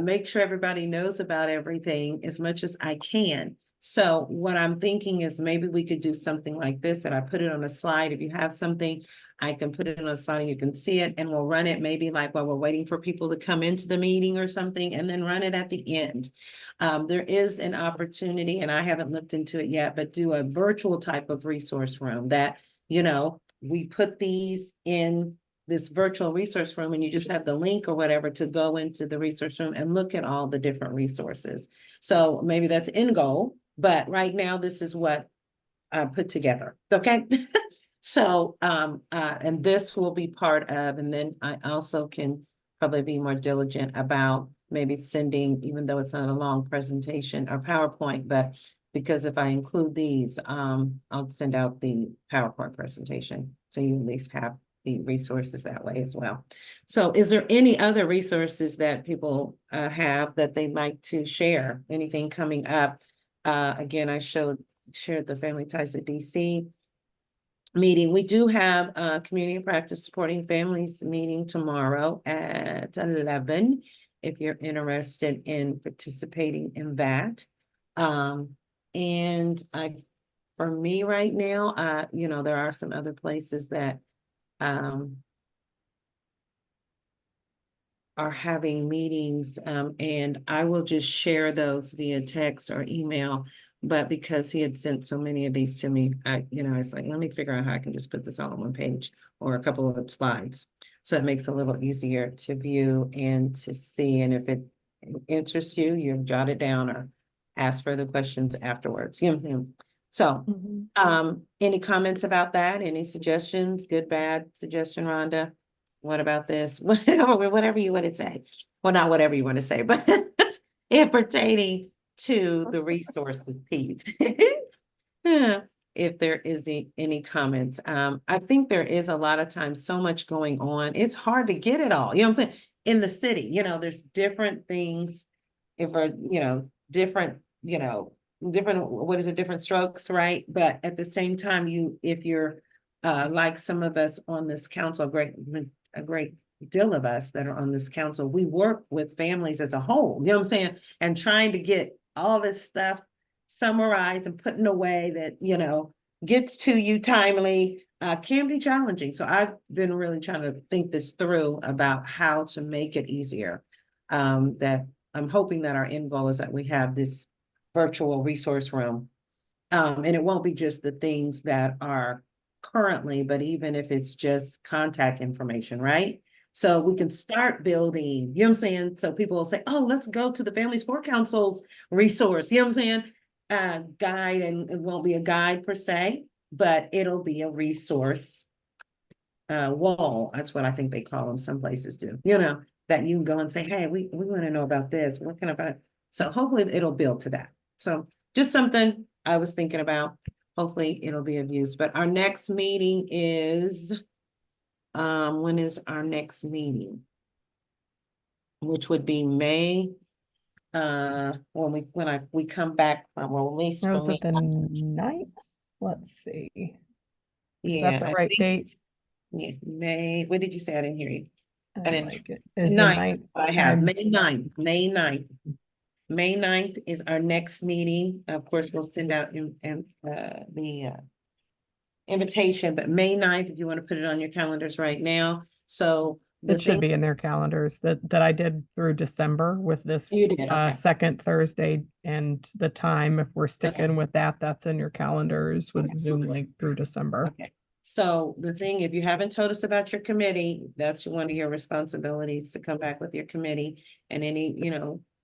make sure everybody knows about everything as much as I can. So what I'm thinking is maybe we could do something like this, and I put it on a slide. If you have something, I can put it on a slide and you can see it, and we'll run it maybe like while we're waiting for people to come into the meeting or something, and then run it at the end. There is an opportunity, and I haven't looked into it yet, but do a virtual type of resource room that, we put these in this virtual resource room, and you just have the link or whatever to go into the resource room and look at all the different resources. So maybe that's end goal, but right now this is what I put together. Okay. So, and this will be part of, and then I also can probably be more diligent about maybe sending, even though it's not a long presentation or PowerPoint, but because if I include these, I'll send out the PowerPoint presentation. So you at least have the resources that way as well. So is there any other resources that people have that they'd like to share? Anything coming up? Again, I shared the Family Ties to DC meeting. We do have a community practice supporting families meeting tomorrow at 11, if you're interested in participating in that. And for me right now, there are some other places that are having meetings, and I will just share those via text or email. But because he had sent so many of these to me, it's like, let me figure out how I can just put this all on one page or a couple of slides. So it makes it a little easier to view and to see. And if it interests you, you jot it down or ask further questions afterwards. So, any comments about that? Any suggestions? Good, bad suggestion, Rhonda? What about this? Whatever you want to say. Well, not whatever you want to say, but in pertaining to the resources piece. If there is any comments. I think there is a lot of times so much going on. It's hard to get it all. You know what I'm saying? In the city, there's different things. Different, different strokes, right? But at the same time, if you're like some of us on this council, a great deal of us that are on this council, we work with families as a whole, what I'm saying? And trying to get all this stuff summarized and put in a way that, gets to you timely, can be challenging. So I've been really trying to think this through about how to make it easier. That I'm hoping that our end goal is that we have this virtual resource room. And it won't be just the things that are currently, but even if it's just contact information, right? So we can start building, what I'm saying? So people will say, oh, let's go to the Family Support Council's resource, what I'm saying? Guide, and it won't be a guide per se, but it'll be a resource wall. That's what I think they call them. Some places do, that you can go and say, hey, we want to know about this. What kind of, so hopefully it'll build to that. So just something I was thinking about. Hopefully it'll be of use. But our next meeting is, when is our next meeting? Which would be May, when we come back from, well, at least Or Oh, was for it the me, 9th? Let's see. Is yeah, that the I right think date? Yeah, May, what did you say? I didn't hear you. I didn't- like it. The Is the 9th, 9th? I have I'm- May 9th, May 9th. May 9th is our next meeting. Of course, we'll send out the invitation, but May 9th, if you want to put it on your calendars right now. So It should be in their calendars that I did through December with this You did, okay. second Thursday, and the time, if we're sticking with that, that's in your calendars with Zoom link through December. Okay. So the thing, if you haven't told us about your committee, that's one of your responsibilities to come back with your committee and any,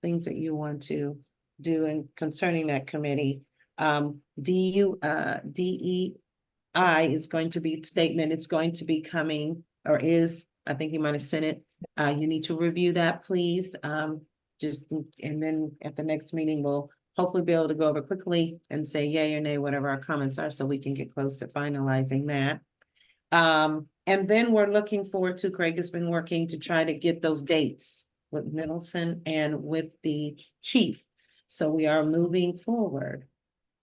things that you want to do and concerning that committee. DEI is going to be statement, it's going to be coming, or is, I think you might have sent it. You need to review that, please. And then at the next meeting, we'll hopefully be able to go over quickly and say yay or nay, whatever our comments are, so we can get close to finalizing that. And then we're looking forward to, Craig has been working to try to get those dates with Middleton and with the chief. So we are moving forward.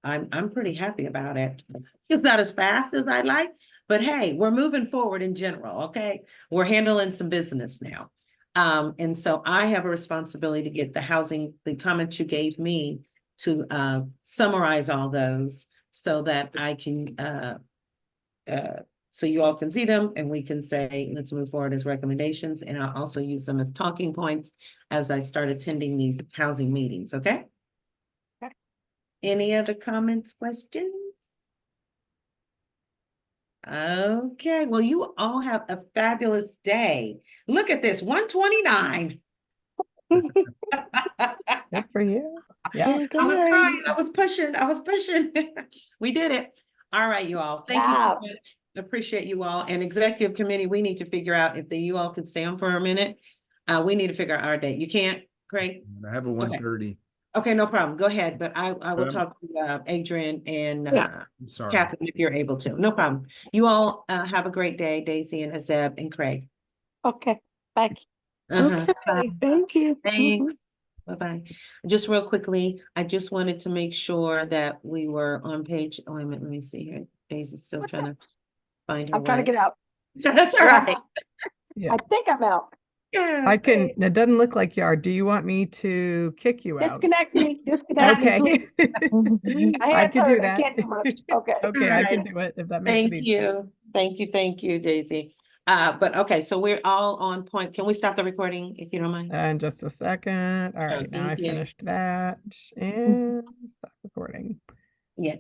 I'm pretty happy about it. It's not as fast as I like, but hey, we're moving forward in general, okay? We're handling some business now. And so I have a responsibility to get the comments you gave me to summarize all those so that I can so you all can see them and we can say, let's move forward as recommendations. And I'll also use them as talking points as I start attending these housing meetings, okay? Okay. Any other comments, questions? Okay, well, you all have a fabulous day. Look at this, 129. Good for you. Yeah. I was trying, I was pushing. We did it. All right, you all. Thank you so Yeah. much. Appreciate you all. And executive committee, we need to figure out if you all could stay on for a minute. We need to figure out our date. You can't, Craig? I have a 1:30. Okay, no problem. Go ahead. But I will Um, talk to Adrian and I'm sorry. Catherine if you're able to. No problem. You all have a great day, Daisy and Azeb and Craig. Okay, bye. Uh-huh. Bye. Thank you. Thanks. Bye-bye. Just real quickly, I just wanted to make sure that we were on page, oh, wait a minute, let me see here. Daisy's still trying to find her I'm trying to way. get out. That's all right. Yeah. I think I'm out. Yeah. I can, it doesn't look like you are. Do you want me to kick you out? Disconnect me, disconnect me. Okay. My I hands can do hurt, I that. can't do much. Okay. Okay, I can Alright. do it if that makes it Thank easier. you. Thank you, Daisy. But okay, so we're all on point. Can we stop the recording if you don't mind? And just a second. All right, now I thank you. finished that and stop recording. Yeah.